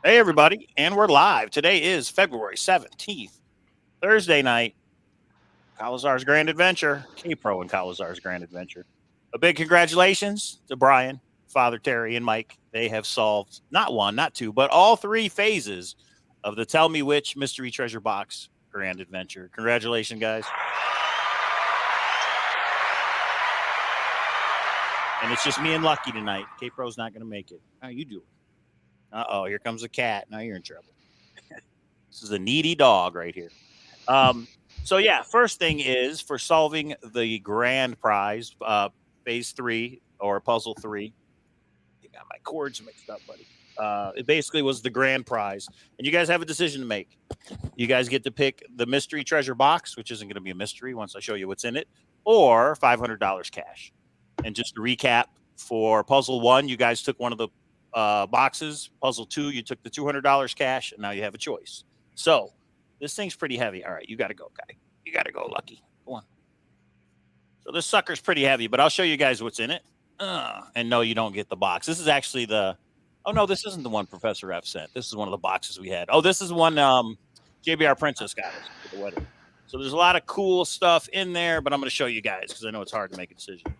Hey, everybody, and we're live. Today is February 17th, Thursday night. Cowlazars Grand Adventure, K-Pro and Cowlazars Grand Adventure. A big congratulations to Brian, Father Terry, and Mike. They have solved not one, not two, but all three phases of the Tell Me Which Mystery Treasure Box Grand Adventure. Congratulations, guys. And it's just me and Lucky tonight. K-Pro's not going to make it. How you doing? Uh-oh, here comes a cat. Now you're in trouble. This is a needy dog right here. So yeah, first thing is for solving the grand prize, phase 3 or puzzle 3. You got my chords mixed up, buddy. It basically was the grand prize, and you guys have a decision to make. You guys get to pick the mystery treasure box, which isn't going to be a mystery once I show you what's in it, or $500 cash. And just to recap, for puzzle 1, you guys took one of the boxes. Puzzle 2, you took the $200 cash, and now you have a choice. So this thing's pretty heavy. All right, you got to go, guy. You got to go, Lucky. Go on. So this sucker's pretty heavy, but I'll show you guys what's in it. And no, you don't get the box. This is actually the. Oh no, this isn't the one Professor F sent. This is one of the boxes we had. Oh, this is one JBR Princess got us for the wedding. So there's a lot of cool stuff in there, but I'm going to show you guys because I know it's hard to make a decision.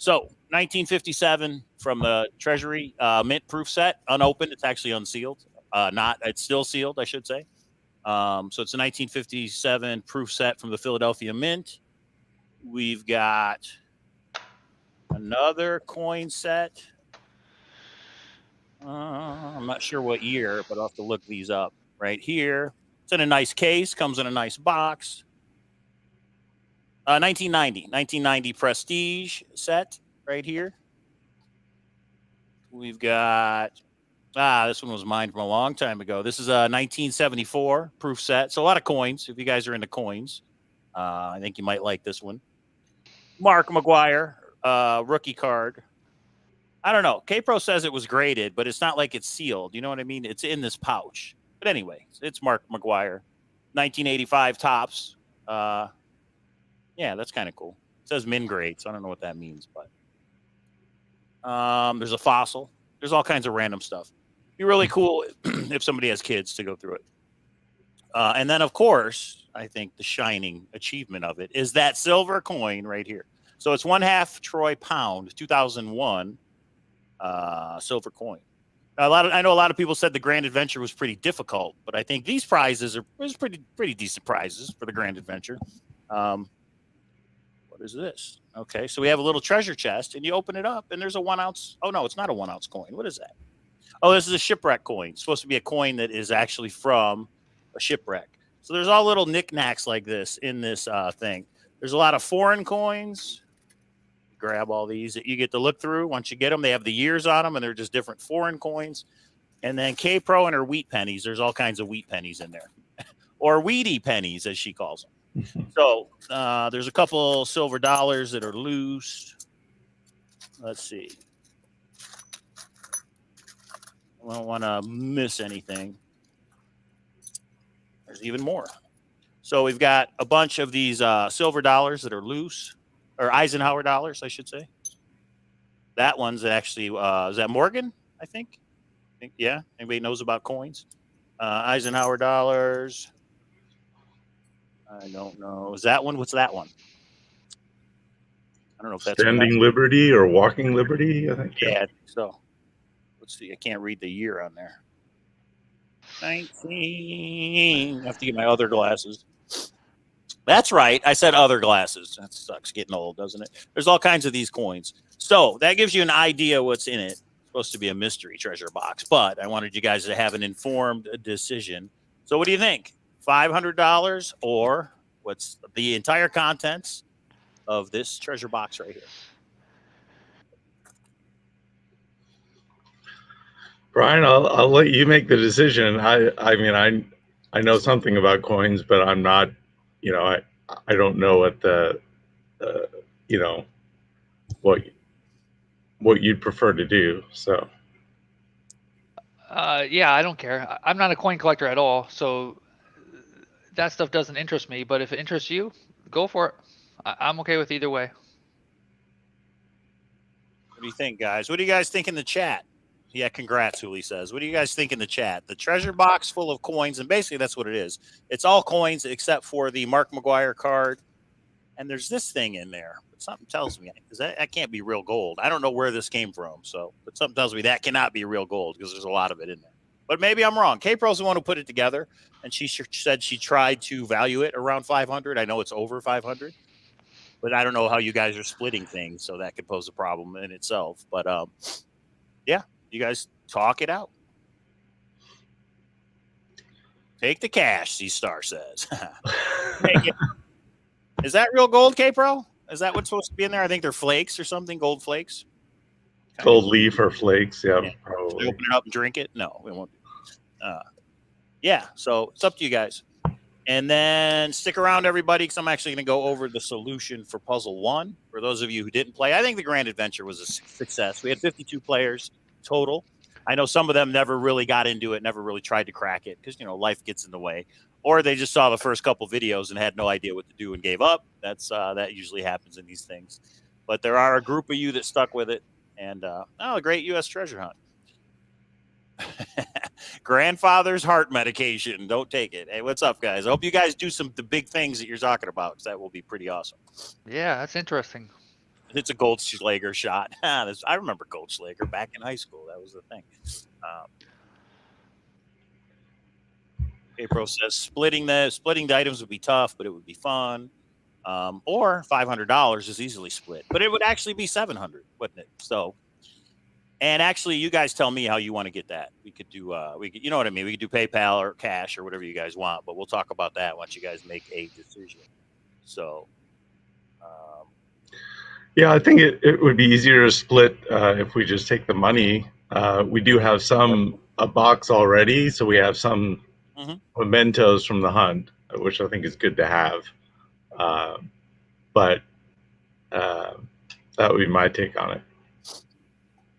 So 1957 from the Treasury mint proof set, unopened. It's actually unsealed. It's still sealed, I should say. So it's a 1957 proof set from the Philadelphia Mint. We've got another coin set. I'm not sure what year, but I'll have to look these up right here. It's in a nice case, comes in a nice box. 1990 Prestige set right here. We've got, this one was mine from a long time ago. This is a 1974 proof set. So a lot of coins. If you guys are into coins, I think you might like this one. Mark McGuire, rookie card. I don't know. K-Pro says it was graded, but it's not like it's sealed. You know what I mean? It's in this pouch. But anyway, it's Mark McGuire. 1985 tops. Yeah, that's kind of cool. It says min grade, so I don't know what that means. But there's a fossil. There's all kinds of random stuff. It'd be really cool if somebody has kids to go through it. And then, of course, I think the shining achievement of it is that silver coin right here. So it's 1/2 Troy pound, 2001 silver coin. Now, I know a lot of people said the Grand Adventure was pretty difficult, but I think these prizes was pretty decent prizes for the Grand Adventure. What is this? Okay, so we have a little treasure chest, and you open it up, and there's a 1 ounce. Oh no, it's not a 1 ounce coin. What is that? Oh, this is a shipwreck coin. It's supposed to be a coin that is actually from a shipwreck. So there's all little knickknacks like this in this thing. There's a lot of foreign coins. Grab all these that you get to look through. Once you get them, they have the years on them, and they're just different foreign coins. And then K-Pro and her wheat pennies. There's all kinds of wheat pennies in there, or weedy pennies, as she calls them. So there's a couple silver dollars that are loose. Let's see. I don't want to miss anything. There's even more. So we've got a bunch of these silver dollars that are loose. Or Eisenhower dollars, I should say. That one's actually, is that Morgan, I think? Yeah, anybody knows about coins? Eisenhower dollars. I don't know. Is that one? What's that one? I don't know if that's Standing Liberty or Walking Liberty, I think. Yeah, I think so. Let's see. I can't read the year on there. 19. I have to get my other glasses. That's right. I said other glasses. That sucks getting old, doesn't it? There's all kinds of these coins. So that gives you an idea what's in it. It's supposed to be a mystery treasure box, but I wanted you guys to have an informed decision. So what do you think? $500 or what's the entire contents of this treasure box right here? Brian, I'll let you make the decision. I mean, I know something about coins, but I'm not, I don't know what the, what you'd prefer to do. So. Yeah, I don't care. I'm not a coin collector at all, so that stuff doesn't interest me. But if it interests you, go for it. I'm okay with either way. What do you think, guys? What do you guys think in the chat? Yeah, congrats, Huli says. What do you guys think in the chat? The treasure box full of coins, and basically that's what it is. It's all coins except for the Mark McGuire card, and there's this thing in there. But something tells me because that can't be real gold. I don't know where this came from, but something tells me that cannot be real gold because there's a lot of it in there. But maybe I'm wrong. K-Pro's the one who put it together, and she said she tried to value it around 500. I know it's over 500, but I don't know how you guys are splitting things, so that could pose a problem in itself. But yeah, you guys talk it out. Take the cash, C-Star says. Is that real gold, K-Pro? Is that what's supposed to be in there? I think they're flakes or something, gold flakes. Gold leaf or flakes, yeah. Probably. Open it up and drink it? No, we won't. Yeah, so it's up to you guys. And then stick around, everybody, because I'm actually going to go over the solution for Puzzle 1. For those of you who didn't play, I think the Grand Adventure was a success. We had 52 players total. I know some of them never really got into it, never really tried to crack it because, life gets in the way. Or they just saw the first couple videos and had no idea what to do and gave up. That usually happens in these things. But there are a group of you that stuck with it. And, a great U.S. treasure hunt. Grandfather's heart medication. Don't take it. Hey, what's up, guys? I hope you guys do the big things that you're talking about because that will be pretty awesome. Yeah, that's interesting. It's a Goldschlager shot. I remember Goldschlager back in high school. That was the thing. April says splitting the items would be tough, but it would be fun. Or $500 is easily split, but it would actually be $700, wouldn't it? So. And actually, you guys tell me how you want to get that. We could do, you know what I mean? We could do PayPal or cash or whatever you guys want, but we'll talk about that once you guys make a decision. So, yeah, I think it would be easier to split if we just take the money. We do have a box already, so we have some mementos from the hunt, which I think is good to have. But that would be my take on it.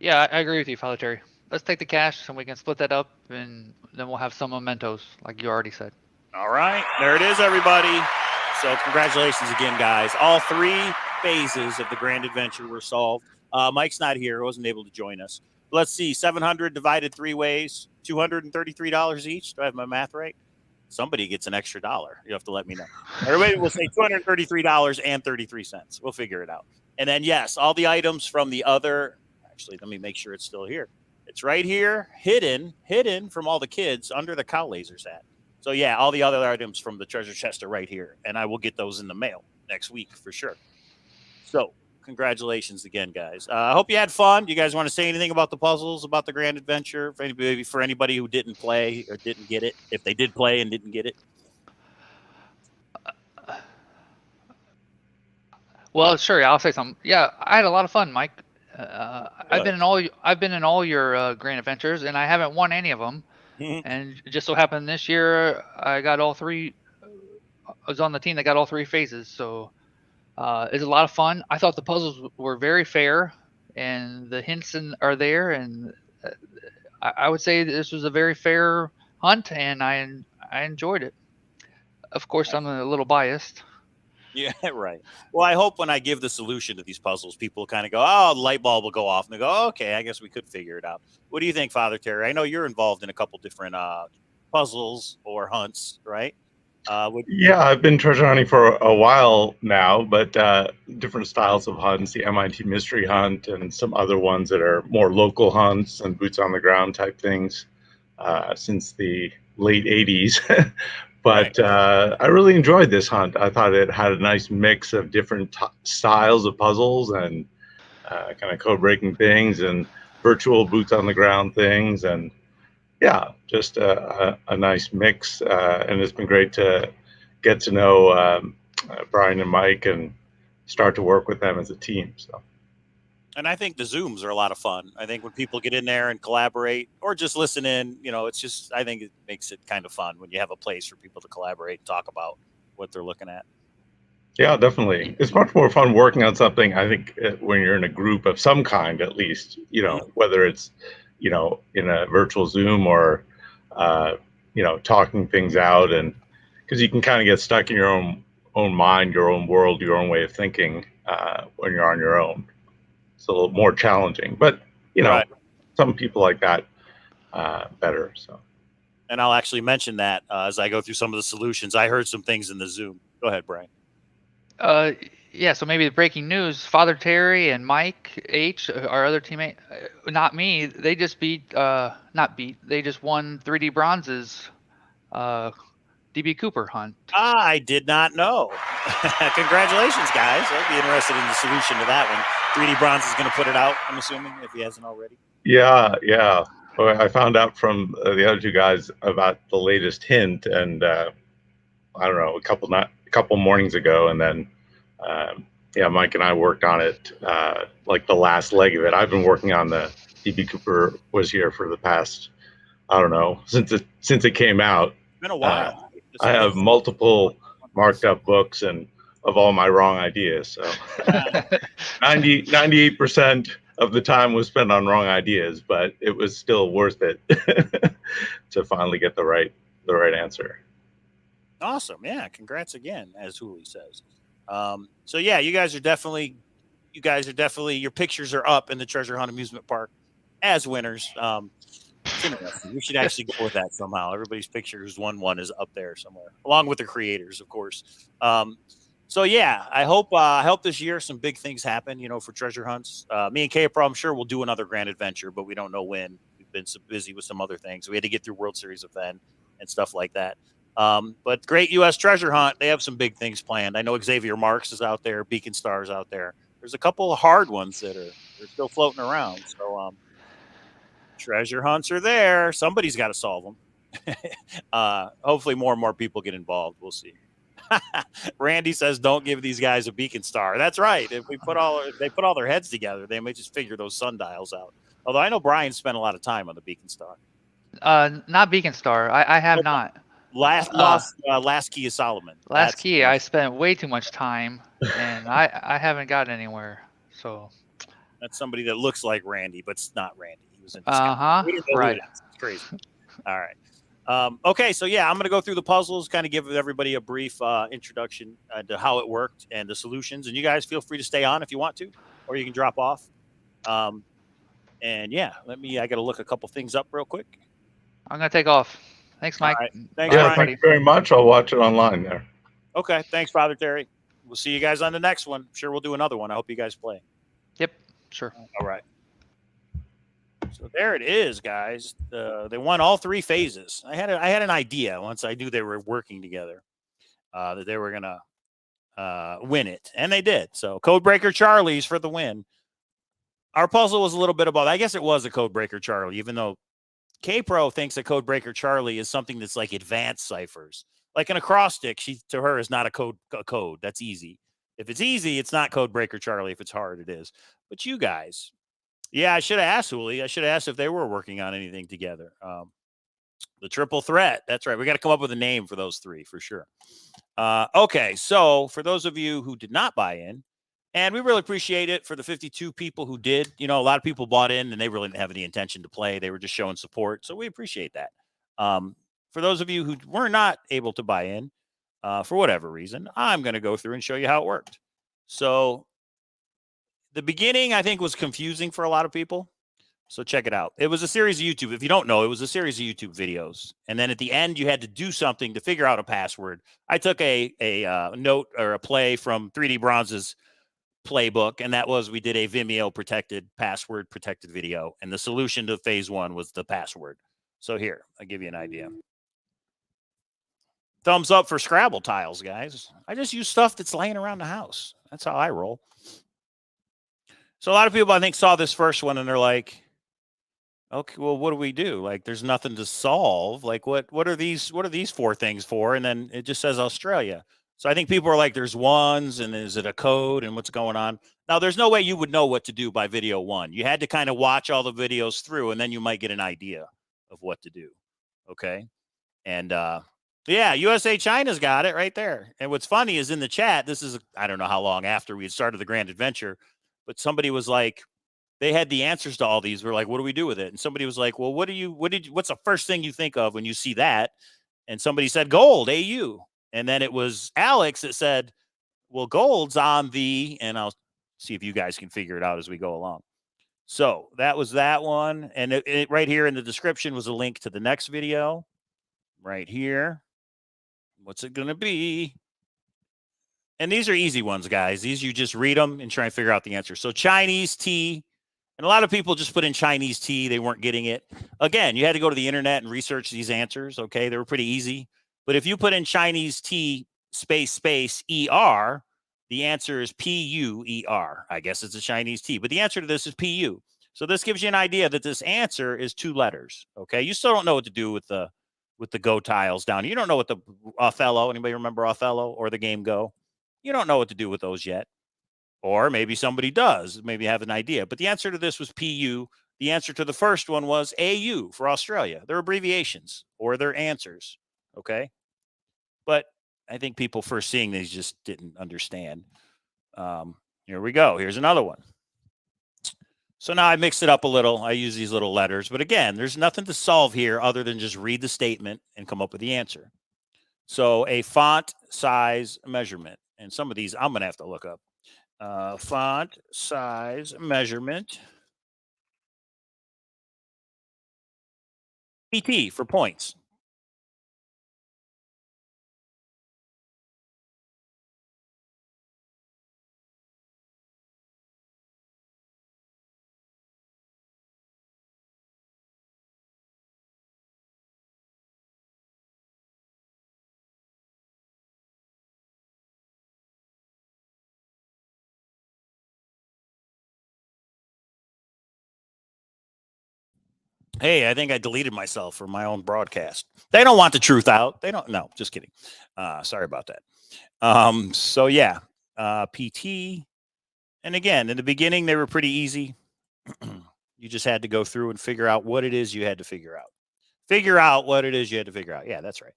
Yeah, I agree with you, Father Terry. Let's take the cash and we can split that up, and then we'll have some mementos, like you already said. All right, there it is, everybody. So congratulations again, guys. All 3 phases of the Grand Adventure were solved. Mike's not here; wasn't able to join us. Let's see, 700 divided 3 ways, $233 each. Do I have my math right? Somebody gets an extra dollar. You have to let me know. Everybody will say $233.33. We'll figure it out. And then yes, all the items from the other. Actually, let me make sure it's still here. It's right here, hidden from all the kids under the Cowlazars hat. So yeah, all the other items from the treasure chest are right here, and I will get those in the mail next week for sure. So congratulations again, guys. I hope you had fun. You guys want to say anything about the puzzles, about the Grand Adventure, for anybody who didn't play or didn't get it, if they did play and didn't get it? Well, sure, I'll say something. Yeah, I had a lot of fun, Mike. I've been in all your Grand Adventures, and I haven't won any of them. And it just so happened this year I got all 3. I was on the team that got all 3 phases, so it's a lot of fun. I thought the puzzles were very fair, and the hints are there, and I would say this was a very fair hunt, and I enjoyed it. Of course, I'm a little biased. Yeah, right. Well, I hope when I give the solution to these puzzles, people kind of go, oh, the light bulb will go off. And they go, oh, okay, I guess we could figure it out. What do you think, Father Terry? I know you're involved in a couple different puzzles or hunts, right? Yeah, I've been treasure hunting for a while now, but different styles of hunts, the MIT mystery hunt and some other ones that are more local hunts and boots on the ground type things since the late 80s. But right. I really enjoyed this hunt. I thought it had a nice mix of different styles of puzzles and kind of code-breaking things and virtual boots on the ground things. And yeah, just a nice mix. And it's been great to get to know Brian and Mike and start to work with them as a team. So. And I think the Zooms are a lot of fun. I think when people get in there and collaborate or just listen in, it's just, I think it makes it kind of fun when you have a place for people to collaborate and talk about what they're looking at. Yeah, definitely. It's much more fun working on something, I think, when you're in a group of some kind, at least, whether it's, in a virtual Zoom or, talking things out, and because you can kind of get stuck in your own mind, your own world, your own way of thinking when you're on your own. It's a little more challenging, but Right. some people like that better. So. And I'll actually mention that as I go through some of the solutions. I heard some things in the Zoom. Go ahead, Brian. Yeah, so maybe the breaking news, Father Terry and Mike H, our other teammate, not me, they just they just won 3D bronzes DB Cooper hunt. I did not know. Congratulations, guys. I'd be interested in the solution to that one. 3D Bronze is going to put it out, I'm assuming, if he hasn't already. Yeah. Well, I found out from the other two guys about the latest hint, and I don't know, a couple mornings ago, and then Mike and I worked on it like the last leg of it. I've been working on the DB Cooper was here for the past, I don't know, since it came out. It's been a while. I have multiple marked up books and of all my wrong ideas. So 98% of the time was spent on wrong ideas, but it was still worth it to finally get the right answer. Awesome. Yeah. Congrats again, as Hooli says. So yeah, you guys are definitely, your pictures are up in the Treasure Hunt Amusement Park as winners. We should actually go with that somehow. Everybody's picture who's won is up there somewhere, along with the creators, of course. So yeah, I hope this year some big things happen, for treasure hunts. Me and K-Pro, I'm sure we'll do another grand adventure, but we don't know when. We've been so busy with some other things. We had to get through World Series event and stuff like that. But Great U.S. Treasure Hunt, they have some big things planned. I know Xavier Marks is out there, Beacon Star's out there. There's a couple of hard ones that are still floating around. So treasure hunts are there. Somebody's got to solve them. Hopefully more and more people get involved. We'll see. Randy says, don't give these guys a Beacon Star. That's right. If they put all their heads together, they may just figure those sundials out. Although I know Brian spent a lot of time on the Beacon Star. Not Beacon Star. I have not. Last Key of Solomon. Last Key, I spent way too much time, and I haven't gotten anywhere. So that's somebody that looks like Randy, but it's not Randy. He was in right. It's crazy. All right. Okay, so yeah, I'm going to go through the puzzles, kind of give everybody a brief introduction to how it worked and the solutions. And you guys feel free to stay on if you want to, or you can drop off. And yeah, I got to look a couple things up real quick. I'm going to take off. Thanks, Mike. Right. Thanks, thank you very much. I'll watch it online there. Okay. Thanks, Father Terry. We'll see you guys on the next one. I'm sure we'll do another one. I hope you guys play. Yep, sure. All right. So there it is, guys. They won all three phases. I had an idea once I knew they were working together that they were going to win it, and they did. So Codebreaker Charlie's for the win. Our puzzle was a little bit about, I guess it was a Codebreaker Charlie, even though K-Pro thinks a Codebreaker Charlie is something that's like advanced ciphers. Like an acrostic, to her is not a code. That's easy. If it's easy, it's not Codebreaker Charlie. If it's hard, it is. But you guys, yeah, I should have asked Hooli. I should have asked if they were working on anything together. The triple threat. That's right. We got to come up with a name for those three for sure. Okay, so for those of you who did not buy in, and we really appreciate it for the 52 people who did. A lot of people bought in and they really didn't have any intention to play. They were just showing support. So we appreciate that. For those of you who were not able to buy in for whatever reason, I'm going to go through and show you how it worked. So the beginning, I think, was confusing for a lot of people. So check it out. It was a series of YouTube. If you don't know, it was a series of YouTube videos. And then at the end, you had to do something to figure out a password. I took a note or a play from 3D Bronze's playbook, and that was we did a Vimeo password protected video, and the solution to phase one was the password. So here, I'll give you an idea. Thumbs up for Scrabble tiles, guys. I just use stuff that's laying around the house. That's how I roll. So a lot of people, I think, saw this first one and they're like, okay, well, what do we do? Like, there's nothing to solve. Like, what are these four things for? And then it just says Australia. So I think people are like, there's ones, and is it a code, and what's going on? Now, there's no way you would know what to do by video one. You had to kind of watch all the videos through, and then you might get an idea of what to do. Okay. And yeah, USA China's got it right there. And what's funny is in the chat, this is, I don't know how long after we had started the Grand Adventure, but somebody was like, they had the answers to all these. We're like, what do we do with it? And somebody was like, well, what's the first thing you think of when you see that? And somebody said gold, AU. And then it was Alex that said, well, gold's on the, and I'll see if you guys can figure it out as we go along. So that was that one. And right here in the description was a link to the next video right here. What's it going to be? And these are easy ones, guys. These you just read them and try and figure out the answer. So Chinese tea. And a lot of people just put in Chinese tea. They weren't getting it. Again, you had to go to the internet and research these answers. Okay. They were pretty easy. But if you put in Chinese tea space ER, the answer is PUER. I guess it's a Chinese tea. But the answer to this is PU. So this gives you an idea that this answer is 2 letters. Okay. You still don't know what to do with the Go tiles down. You don't know what the Othello. Anybody remember Othello or the game Go? You don't know what to do with those yet. Or maybe somebody does, maybe have an idea. But the answer to this was PU. The answer to the first one was AU for Australia. They're abbreviations or they're answers. Okay. But I think people first seeing these just didn't understand. Here we go. Here's another one. So now I mixed it up a little. I use these little letters. But again, there's nothing to solve here other than just read the statement and come up with the answer. So a font size measurement. And some of these I'm going to have to look up. Font size measurement. PT for points. Hey, I think I deleted myself from my own broadcast. They don't want the truth out. They don't. No, just kidding. Sorry about that. So yeah, PT. And again, in the beginning, they were pretty easy. You just had to go through and figure out what it is you had to figure out. Figure out what it is you had to figure out. Yeah, that's right.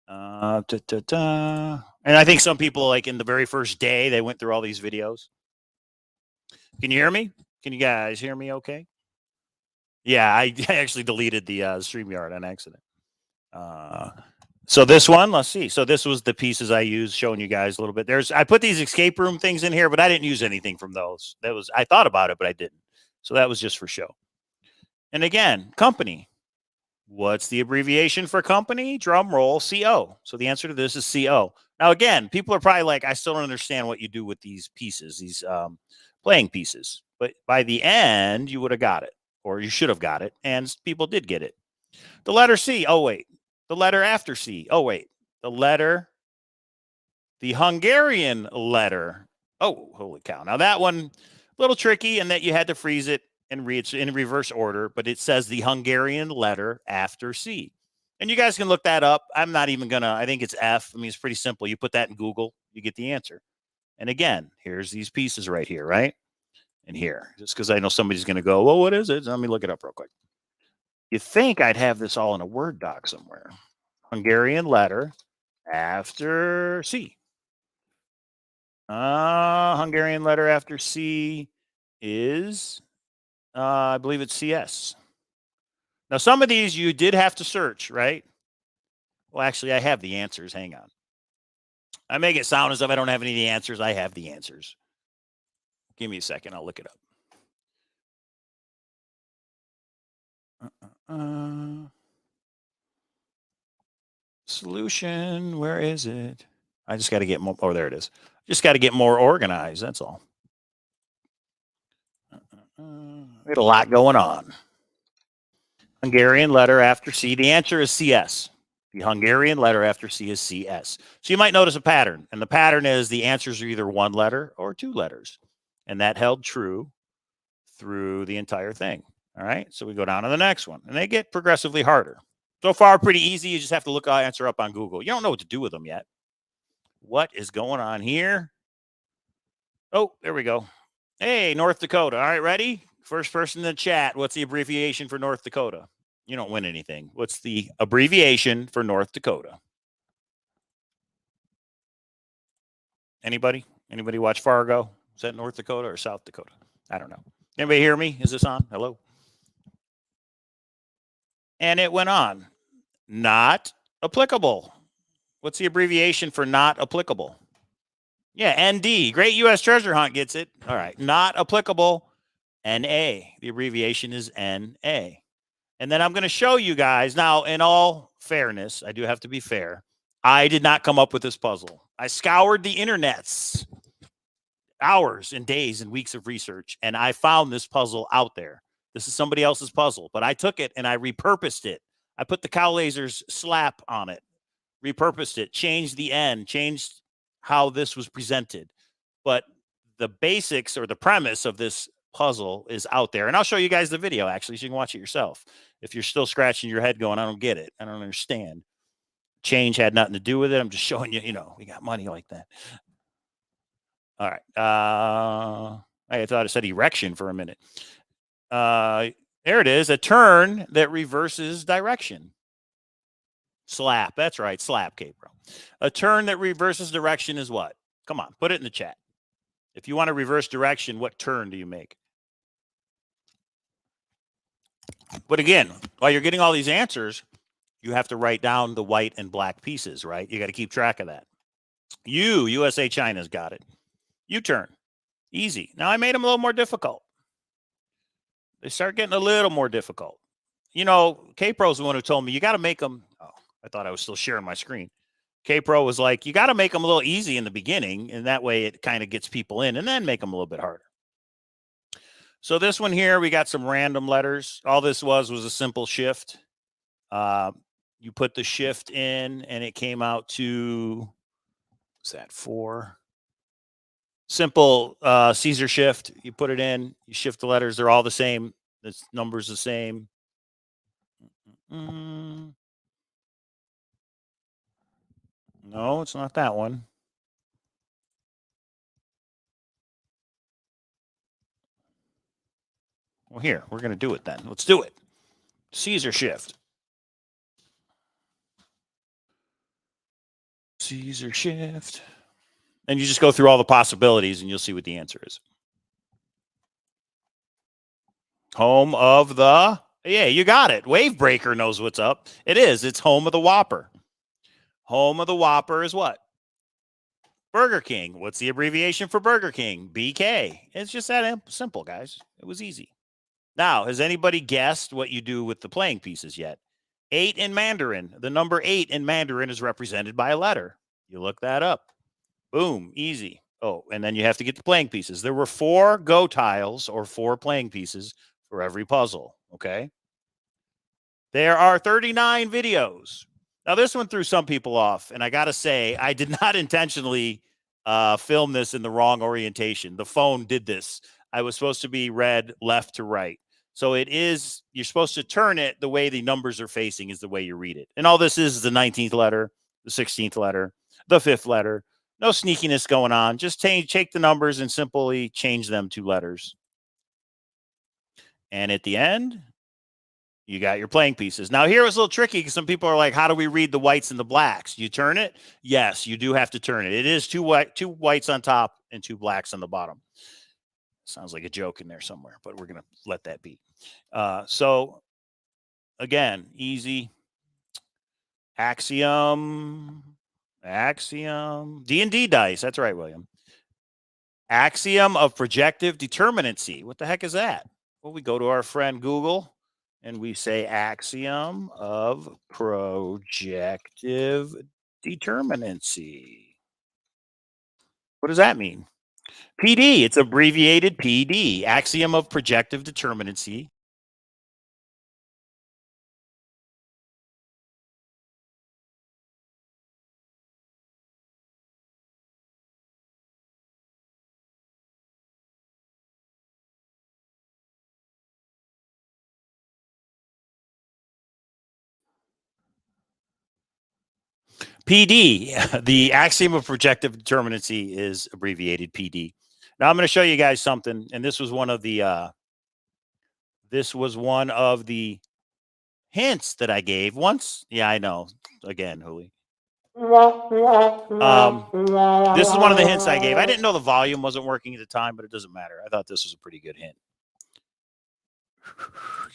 And I think some people, like in the very first day, they went through all these videos. Can you hear me? Can you guys hear me okay? Yeah, I actually deleted the StreamYard on accident. So this one, let's see. So this was the pieces I used, showing you guys a little bit. I put these escape room things in here, but I didn't use anything from those. I thought about it, but I didn't. So that was just for show. And again, company. What's the abbreviation for company? Drum roll, CO. So the answer to this is CO. Now, again, people are probably like, I still don't understand what you do with these pieces, these playing pieces. But by the end, you would have got it, or you should have got it. And people did get it. The letter C. Oh, wait. The letter after C. Oh, wait. The Hungarian letter. Oh, holy cow. Now, that one, a little tricky in that you had to freeze it and read it in reverse order, but it says the Hungarian letter after C. And you guys can look that up. I'm not even going to, I think it's F. I mean, it's pretty simple. You put that in Google, you get the answer. And again, here's these pieces right here, right? And here, just because I know somebody's going to go, well, what is it? Let me look it up real quick. You think I'd have this all in a Word doc somewhere. Hungarian letter after C. Hungarian letter after C is, I believe it's CS. Now, some of these you did have to search, right? Well, actually, I have the answers. Hang on. I make it sound as if I don't have any of the answers. I have the answers. Give me a second. I'll look it up. Solution. Where is it? I just got to get more. Oh, there it is. Just got to get more organized. That's all. We had a lot going on. Hungarian letter after C. The answer is CS. The Hungarian letter after C is CS. So you might notice a pattern. And the pattern is the answers are either 1 letter or 2 letters. And that held true through the entire thing. All right. So we go down to the next one. And they get progressively harder. So far, pretty easy. You just have to look the answer up on Google. You don't know what to do with them yet. What is going on here? Oh, there we go. Hey, North Dakota. All right, ready? First person in the chat. What's the abbreviation for North Dakota? You don't win anything. What's the abbreviation for North Dakota? Anybody? Anybody watch Fargo? Is that North Dakota or South Dakota? I don't know. Anybody hear me? Is this on? Hello? And it went on. Not applicable. What's the abbreviation for not applicable? Yeah, ND. Great U.S. Treasure Hunt gets it. All right. Not applicable. NA. The abbreviation is NA. And then I'm going to show you guys. Now, in all fairness, I do have to be fair. I did not come up with this puzzle. I scoured the internets, hours and days and weeks of research, and I found this puzzle out there. This is somebody else's puzzle, but I took it and I repurposed it. I put the Cowlazars slap on it, repurposed it, changed the N, changed how this was presented. But the basics or the premise of this puzzle is out there. And I'll show you guys the video, actually, so you can watch it yourself. If you're still scratching your head going, I don't get it. I don't understand. Change had nothing to do with it. I'm just showing you, we got money like that. All right. I thought it said erection for a minute. There it is. A turn that reverses direction. Slap. That's right. Slap, K-Pro. A turn that reverses direction is what? Come on. Put it in the chat. If you want to reverse direction, what turn do you make? But again, while you're getting all these answers, you have to write down the white and black pieces, right? You got to keep track of that. USA, China's got it. U-turn. Easy. Now, I made them a little more difficult. They start getting a little more difficult. K-Pro's the one who told me, you got to make them. Oh, I thought I was still sharing my screen. K-Pro was like, you got to make them a little easy in the beginning, and that way it kind of gets people in, and then make them a little bit harder. So this one here, we got some random letters. All this was a simple shift. You put the shift in, and it came out to, what's that, 4? Simple Caesar shift. You put it in, you shift the letters. They're all the same. The number's the same. No, it's not that one. Well, here, we're going to do it then. Let's do it. Caesar shift. Caesar shift. And you just go through all the possibilities, and you'll see what the answer is. Home of the... Yeah, you got it. Wavebreaker knows what's up. It is. It's home of the Whopper. Home of the Whopper is what? Burger King. What's the abbreviation for Burger King? BK. It's just that simple, guys. It was easy. Now, has anybody guessed what you do with the playing pieces yet? 8 in Mandarin. The number 8 in Mandarin is represented by a letter. You look that up. Boom. Easy. Oh, and then you have to get the playing pieces. There were 4 go tiles or 4 playing pieces for every puzzle. Okay. There are 39 videos. Now, this one threw some people off, and I got to say, I did not intentionally film this in the wrong orientation. The phone did this. I was supposed to be read left to right. So it is, you're supposed to turn it the way the numbers are facing is the way you read it. And all this is the 19th letter, the 16th letter, the 5th letter. No sneakiness going on. Just take the numbers and simply change them to letters. And at the end, you got your playing pieces. Now, here it was a little tricky because some people are like, how do we read the whites and the blacks? You turn it? Yes, you do have to turn it. It is two whites on top and 2 blacks on the bottom. Sounds like a joke in there somewhere, but we're going to let that be. So, again, easy. Axiom. D&D dice. That's right, William. Axiom of projective determinacy. What the heck is that? Well, we go to our friend Google, and we say axiom of projective determinacy. What does that mean? PD. It's abbreviated PD. Axiom of projective determinacy. PD, the axiom of projective determinacy is abbreviated PD. Now I'm going to show you guys something, and this was one of the hints that I gave once. Yeah, I know. Again, Huli. This is one of the hints I gave. I didn't know the volume wasn't working at the time, but it doesn't matter. I thought this was a pretty good hint.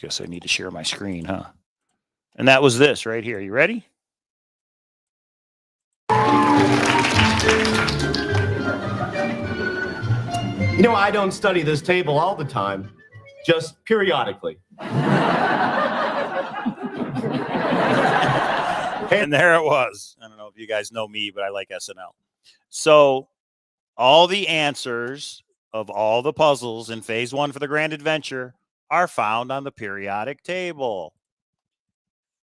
Guess I need to share my screen, huh? And that was this right here. You ready? You know, I don't study this table all the time. just periodically. And there it was. I don't know if you guys know me, but I like SNL. So all the answers of all the puzzles in phase 1 for the Grand Adventure are found on the periodic table.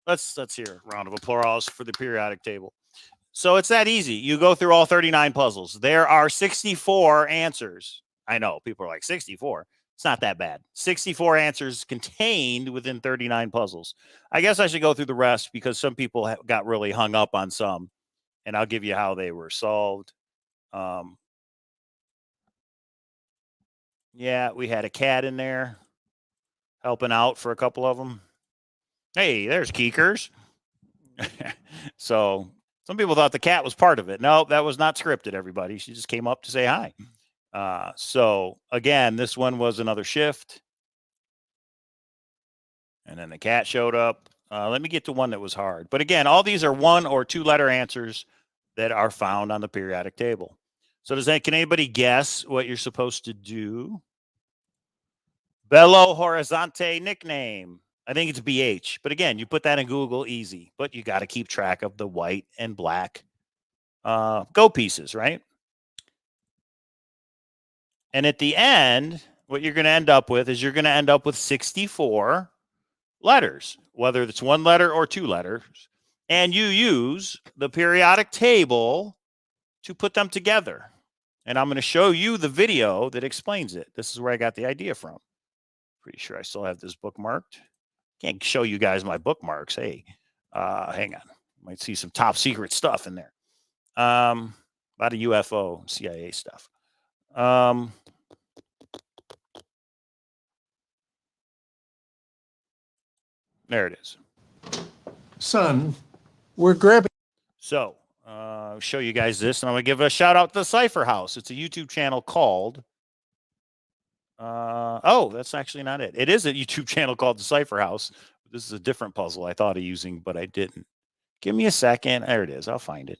Let's hear a round of applause for the periodic table. So it's that easy. You go through all 39 puzzles. There are 64 answers. I know people are like 64. It's not that bad. 64 answers contained within 39 puzzles. I guess I should go through the rest because some people got really hung up on some, and I'll give you how they were solved. Yeah, we had a cat in there helping out for a couple of them. Hey, there's Keekers. So some people thought the cat was part of it. No, that was not scripted, everybody. She just came up to say hi. So again, this one was another shift. And then the cat showed up. Let me get to one that was hard. But again, all these are 1 or 2 letter answers that are found on the periodic table. So can anybody guess what you're supposed to do? Belo Horizonte nickname. I think it's BH. But again, you put that in Google, easy. But you got to keep track of the white and black go pieces, right? And at the end, what you're going to end up with is you're going to end up with 64 letters, whether it's 1 letter or 2 letters. And you use the periodic table to put them together. And I'm going to show you the video that explains it. This is where I got the idea from. Pretty sure I still have this bookmarked. Can't show you guys my bookmarks. Hey, hang on. Might see some top secret stuff in there. A lot of UFO, CIA stuff. There it is. Son, we're grabbing. So, I'll show you guys this, and I'm going to give a shout out to the Cipher House. It's a YouTube channel called. Oh, that's actually not it. It is a YouTube channel called the Cipher House. This is a different puzzle I thought of using, but I didn't. Give me a second. There it is. I'll find it.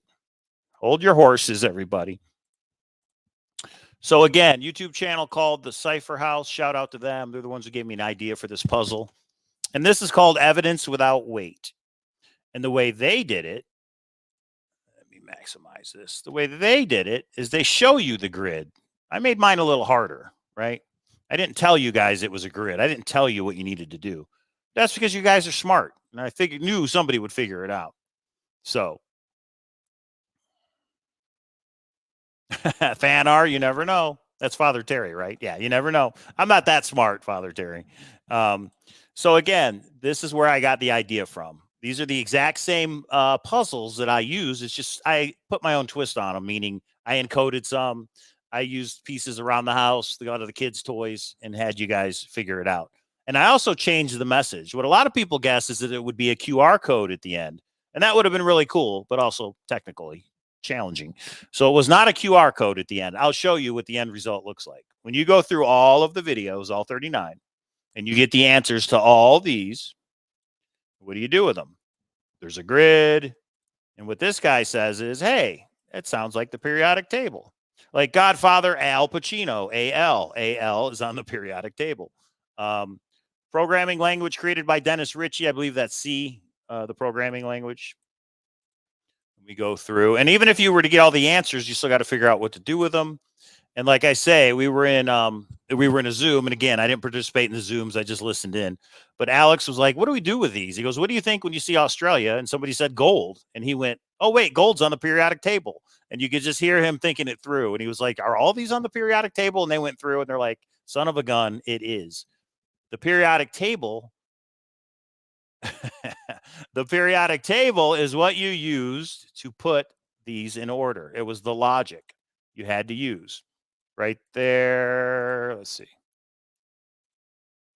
Hold your horses, everybody. So again, YouTube channel called the Cipher House. Shout out to them. They're the ones who gave me an idea for this puzzle. And this is called Evidence Without Weight. And the way they did it, let me maximize this. The way they did it is they show you the grid. I made mine a little harder, right? I didn't tell you guys it was a grid. I didn't tell you what you needed to do. That's because you guys are smart. And I knew somebody would figure it out. So, fan art, you never know. That's Father Terry, right? Yeah, you never know. I'm not that smart, Father Terry. So again, this is where I got the idea from. These are the exact same puzzles that I use. It's just I put my own twist on them, meaning I encoded some. I used pieces around the house, a lot of the kids' toys, and had you guys figure it out. And I also changed the message. What a lot of people guess is that it would be a QR code at the end. And that would have been really cool, but also technically challenging. So it was not a QR code at the end. I'll show you what the end result looks like. When you go through all of the videos, all 39, and you get the answers to all these, what do you do with them? There's a grid. And what this guy says is, hey, it sounds like the periodic table. Like Godfather Al Pacino, AL. AL is on the periodic table. Programming language created by Dennis Ritchie. I believe that's C, the programming language. We go through. And even if you were to get all the answers, you still got to figure out what to do with them. And like I say, we were in a Zoom. And again, I didn't participate in the Zooms. I just listened in. But Alex was like, what do we do with these? He goes, what do you think when you see Australia? And somebody said gold. And he went, oh, wait, gold's on the periodic table. And you could just hear him thinking it through. And he was like, are all these on the periodic table? And they went through and they're like, son of a gun, it is. The periodic table. The periodic table is what you used to put these in order. It was the logic you had to use. Right there. Let's see.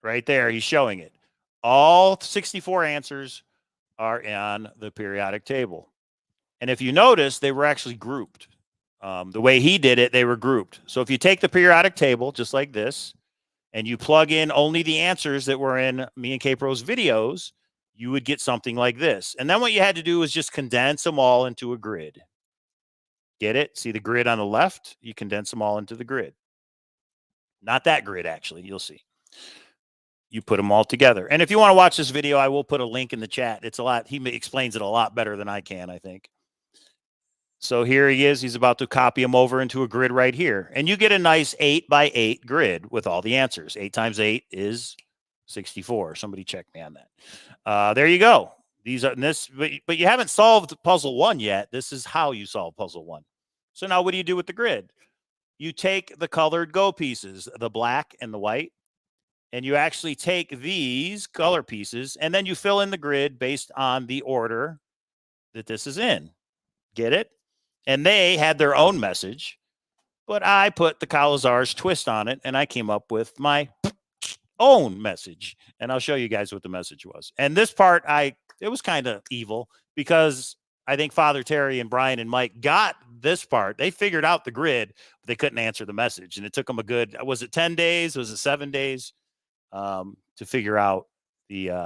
Right there. He's showing it. All 64 answers are on the periodic table. And if you notice, they were actually grouped. The way he did it, they were grouped. So if you take the periodic table, just like this, and you plug in only the answers that were in me and K-Pro's videos, you would get something like this. And then what you had to do was just condense them all into a grid. Get it? See the grid on the left? You condense them all into the grid. Not that grid, actually. You'll see. you put them all together. And if you want to watch this video, I will put a link in the chat. It's a lot. He explains it a lot better than I can, I think. So here he is. He's about to copy them over into a grid right here. And you get a nice 8x8 grid with all the answers. 8 times 8 is 64. Somebody check me on that. There you go. These are this, but you haven't solved puzzle 1 yet. This is how you solve puzzle 1. So now what do you do with the grid? You take the colored go pieces, the black and the white, and you actually take these color pieces, and then you fill in the grid based on the order that this is in. Get it? And they had their own message, but I put the Cowlazars twist on it, and I came up with my own message. And I'll show you guys what the message was. And this part, it was kind of evil because I think Father Terry and Brian and Mike got this part. They figured out the grid, but they couldn't answer the message. And it took them a good, was it 10 days? Was it 7 days to figure out the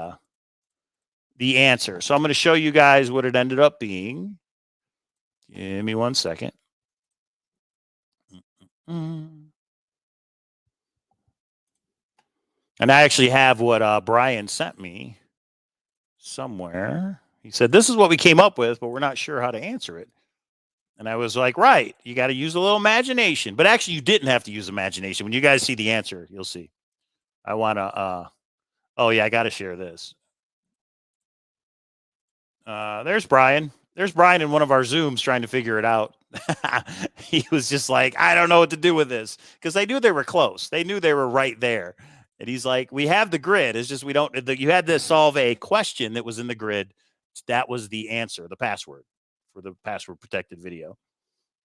answer? So I'm going to show you guys what it ended up being. Give me 1 second. And I actually have what Brian sent me somewhere. He said, this is what we came up with, but we're not sure how to answer it. And I was like, right, you got to use a little imagination. But actually, you didn't have to use imagination. When you guys see the answer, you'll see. I want to, oh, yeah, I got to share this. There's Brian. There's Brian in one of our Zooms trying to figure it out. He was just like, I don't know what to do with this. Because they knew they were close. They knew they were right there. And he's like, we have the grid. It's just we don't, you had to solve a question that was in the grid. That was the answer, the password for the password protected video.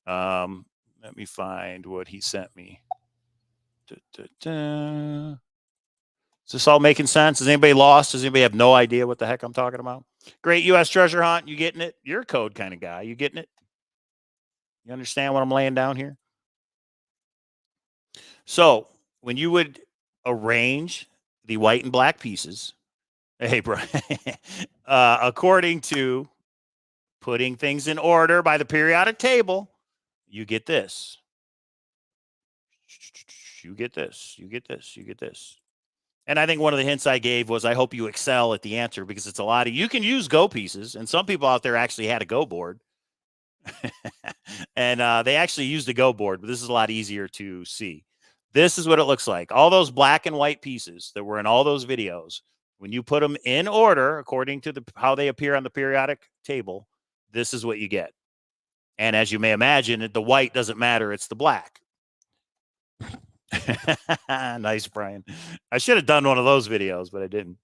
Let me find what he sent me. Is this all making sense? Is anybody lost? Does anybody have no idea what the heck I'm talking about? Great U.S. treasure hunt. You getting it? You're a code kind of guy. You getting it? You understand what I'm laying down here? So when you would arrange the white and black pieces, hey, bro, according to putting things in order by the periodic table, you get this. You get this. You get this. You get this. And I think one of the hints I gave was I hope you excel at the answer because it's a lot of, you can use go pieces. And some people out there actually had a go board. And they actually used a go board, but this is a lot easier to see. This is what it looks like. All those black and white pieces that were in all those videos, when you put them in order, according to how they appear on the periodic table, this is what you get. And as you may imagine, the white doesn't matter. It's the black. Nice, Brian. I should have done one of those videos, but I didn't.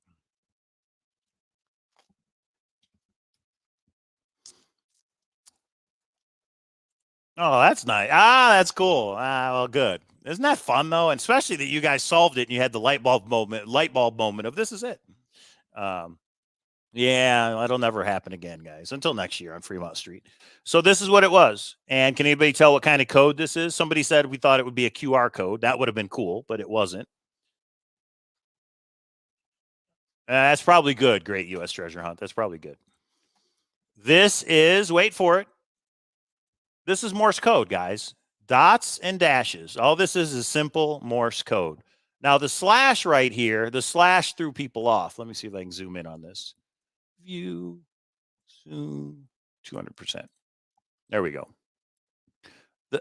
Oh, that's nice. That's cool. Well, good. Isn't that fun though? And especially that you guys solved it and you had the light bulb moment of this is it. Yeah, that'll never happen again, guys. Until next year on Fremont Street. So this is what it was. And can anybody tell what kind of code this is? Somebody said we thought it would be a QR code. That would have been cool, but it wasn't. That's probably good. Great U.S. treasure hunt. That's probably good. This is, wait for it. This is Morse code, guys. Dots and dashes. All this is simple Morse code. Now, the slash right here, the slash threw people off. Let me see if I can zoom in on this. View, zoom, 200%. There we go.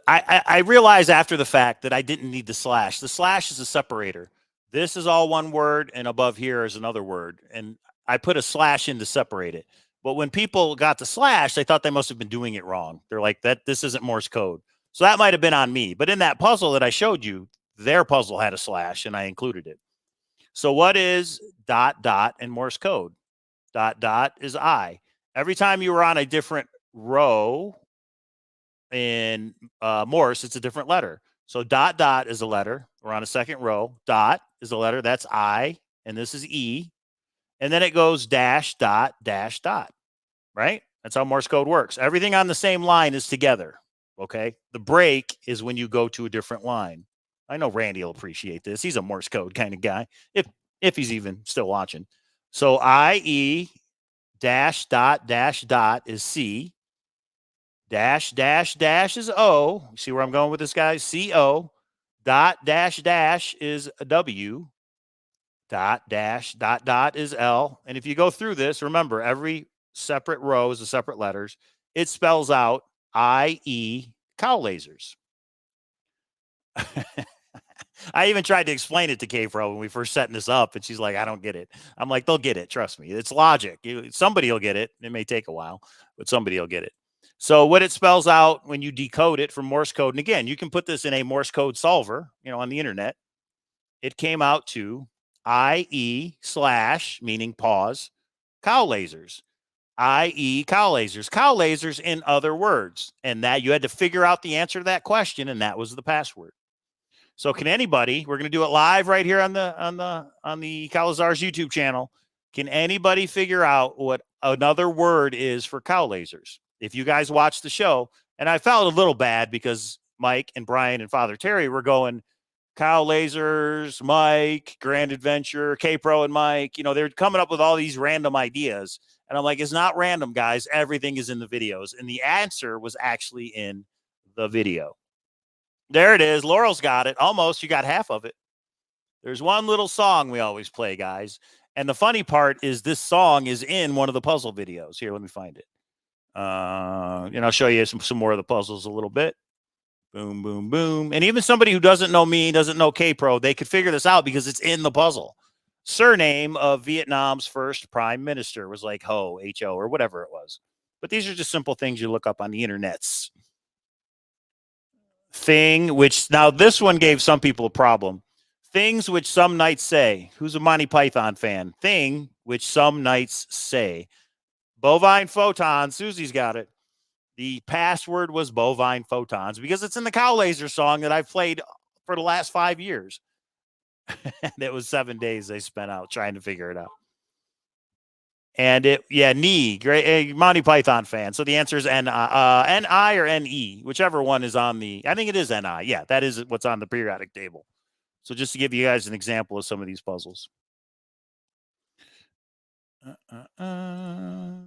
I realized after the fact that I didn't need the slash. The slash is a separator. This is all one word, and above here is another word. And I put a slash in to separate it. But when people got the slash, they thought they must have been doing it wrong. They're like, this isn't Morse code. So that might have been on me. But in that puzzle that I showed you, their puzzle had a slash, and I included it. So what is ... in Morse code? ... is I. Every time you were on a different row in Morse, it's a different letter. So ... is a letter. We're on a second row. Dot is a letter. That's I, and this is E. And then it goes dash, dot, dash, dot. Right? That's how Morse code works. Everything on the same line is together. Okay? The break is when you go to a different line. I know Randy will appreciate this. He's a Morse code kind of guy, if he's even still watching. So IE dash, dot, dash, dot is C. Dash, dash, dash is O. You see where I'm going with this, guys? CO. Dot, dash, dash is a W. dot, dash, dot, dot is L. And if you go through this, remember, every separate row is a separate letters. It spells out I-E Cowlazars. I even tried to explain it to K-Pro when we first setting this up, and she's like, I don't get it. I'm like, they'll get it. Trust me. It's logic. Somebody will get it. It may take a while, but somebody will get it. So what it spells out when you decode it from Morse code, and again, you can put this in a Morse code solver, on the internet. It came out to IE / meaning pause, Cowlazars. IE Cowlazars. Cowlazars in other words. And that you had to figure out the answer to that question, and that was the password. So can anybody, we're going to do it live right here on the Cowlazars YouTube channel. Can anybody figure out what another word is for Cowlazars? If you guys watch the show, and I felt a little bad because Mike and Brian and Father Terry were going Cowlazars, Mike, Grand Adventure, K-Pro and Mike, they're coming up with all these random ideas. And I'm like, it's not random, guys. Everything is in the videos. And the answer was actually in the video. There it is. Laurel's got it. Almost. You got half of it. There's one little song we always play, guys. And the funny part is this song is in one of the puzzle videos. Here, let me find it. And I'll show you some more of the puzzles a little bit. Boom, boom, boom. And even somebody who doesn't know me, doesn't know K-Pro, they could figure this out because it's in the puzzle. Surname of Vietnam's first prime minister was like Ho, H-O, or whatever it was. But these are just simple things you look up on the internets. Thing, which now this one gave some people a problem. Things which some knights say. Who's a Monty Python fan? Thing which some knights say. Bovine photons. Susie's got it. The password was bovine photons because it's in the Cowlaser song that I've played for the last 5 years. And it was 7 days they spent out trying to figure it out. And great Monty Python fan. So the answer is N-I or N-E, whichever one is on I think it is N-I. Yeah, that is what's on the periodic table. So just to give you guys an example of some of these puzzles. Now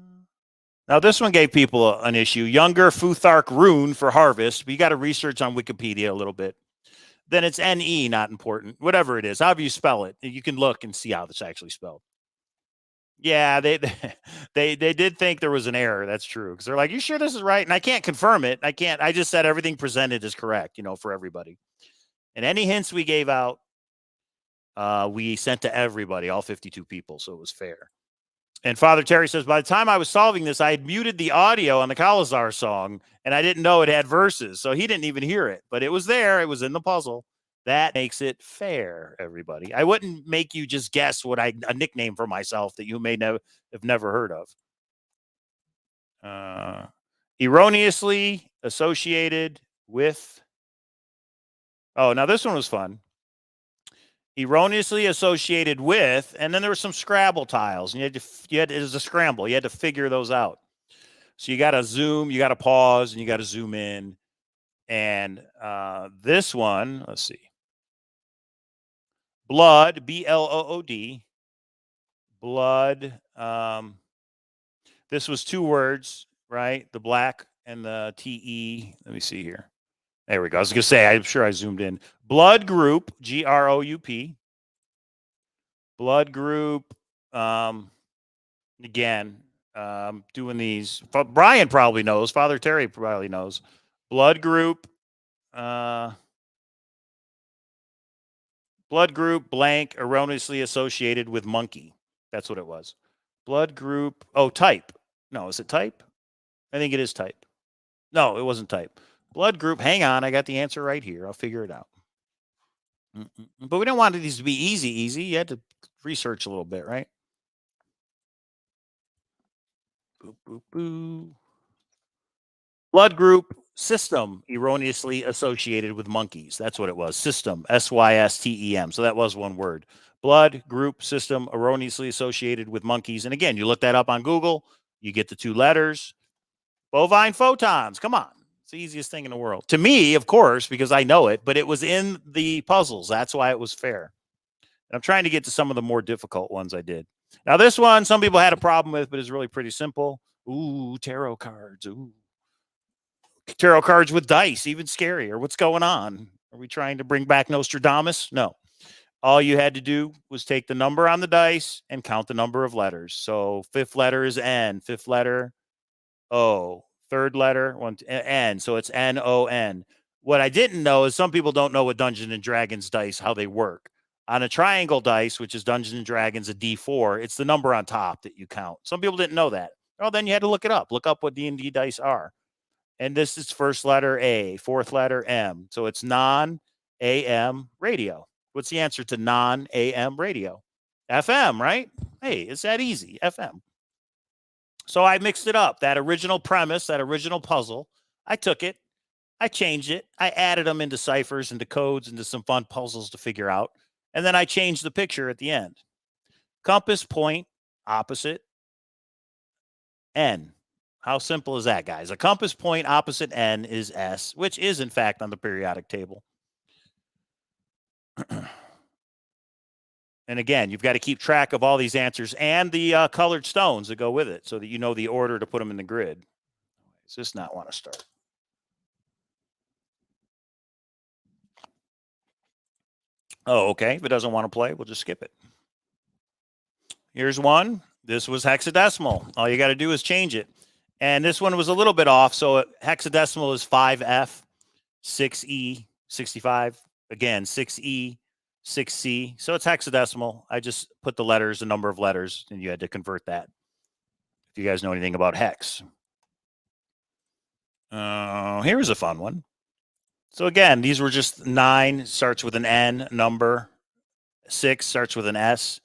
this one gave people an issue. Younger Futhark rune for harvest. But you got to research on Wikipedia a little bit. Then it's N-E, not important. Whatever it is, however you spell it, you can look and see how it's actually spelled. Yeah, they did think there was an error. That's true. Because they're like, you sure this is right? And I can't confirm it. I just said everything presented is correct, for everybody. And any hints we gave out, we sent to everybody, all 52 people. So it was fair. And Father Terry says, by the time I was solving this, I had muted the audio on the Cowlazars song, and I didn't know it had verses. So he didn't even hear it. But it was there. It was in the puzzle. That makes it fair, everybody. I wouldn't make you just guess a nickname for myself that you may have never heard of. Erroneously associated with. Oh, now this one was fun. Erroneously associated with, and then there were some Scrabble tiles, and it was a scramble. You had to figure those out. So you got to zoom, you got to pause, and you got to zoom in. And this one, let's see. Blood, B-L-O-O-D. Blood. This was 2 words, right? The black and the T-E. Let me see here. There we go. I was going to say, I'm sure I zoomed in. Blood group, G-R-O-U-P. Blood group. Again, doing these. Brian probably knows. Father Terry probably knows. Blood group. Blood group blank erroneously associated with monkey. That's what it was. Blood group. Oh, type. No, is it type? I think it is type. No, it wasn't type. Blood group. Hang on. I got the answer right here. I'll figure it out. But we don't want these to be easy. You had to research a little bit, right? Boop, boop, boop. Blood group system erroneously associated with monkeys. That's what it was. System, S-Y-S-T-E-M. So that was one word. Blood group system erroneously associated with monkeys. And again, you look that up on Google, you get the 2 letters. Bovine photons. Come on. It's the easiest thing in the world. To me, of course, because I know it, but it was in the puzzles. That's why it was fair. And I'm trying to get to some of the more difficult ones I did. Now, this one, some people had a problem with, but it's really pretty simple. Ooh, tarot cards. Ooh. Tarot cards with dice, even scarier. What's going on? Are we trying to bring back Nostradamus? No. all you had to do was take the number on the dice and count the number of letters. So fifth letter is N, fifth letter O, third letter N. So it's N-O-N. What I didn't know is some people don't know what Dungeons and Dragons dice, how they work. On a triangle dice, which is Dungeons and Dragons, a D4, it's the number on top that you count. Some people didn't know that. Well, then you had to look it up. Look up what D&D dice are. And this is first letter A, fourth letter M. So it's non-AM radio. What's the answer to non-AM radio? FM, right? Hey, it's that easy, FM. So I mixed it up. That original premise, that original puzzle, I took it, I changed it, I added them into ciphers, into codes, into some fun puzzles to figure out. And then I changed the picture at the end. Compass point, opposite, N. How simple is that, guys? A compass point opposite N is S, which is, in fact, on the periodic table. And again, you've got to keep track of all these answers and the colored stones that go with it so that you know the order to put them in the grid. Does this not want to start? Oh, okay. If it doesn't want to play, we'll just skip it. Here's one. This was hexadecimal. All you got to do is change it. And this one was a little bit off. So hexadecimal is 5F, 6E, 65. Again, 6E, 6C. So it's hexadecimal. I just put the letters, the number of letters, and you had to convert that. If you guys know anything about hex. Here's a fun one. So again, these were just 9 starts with an N number. 6 starts with an S.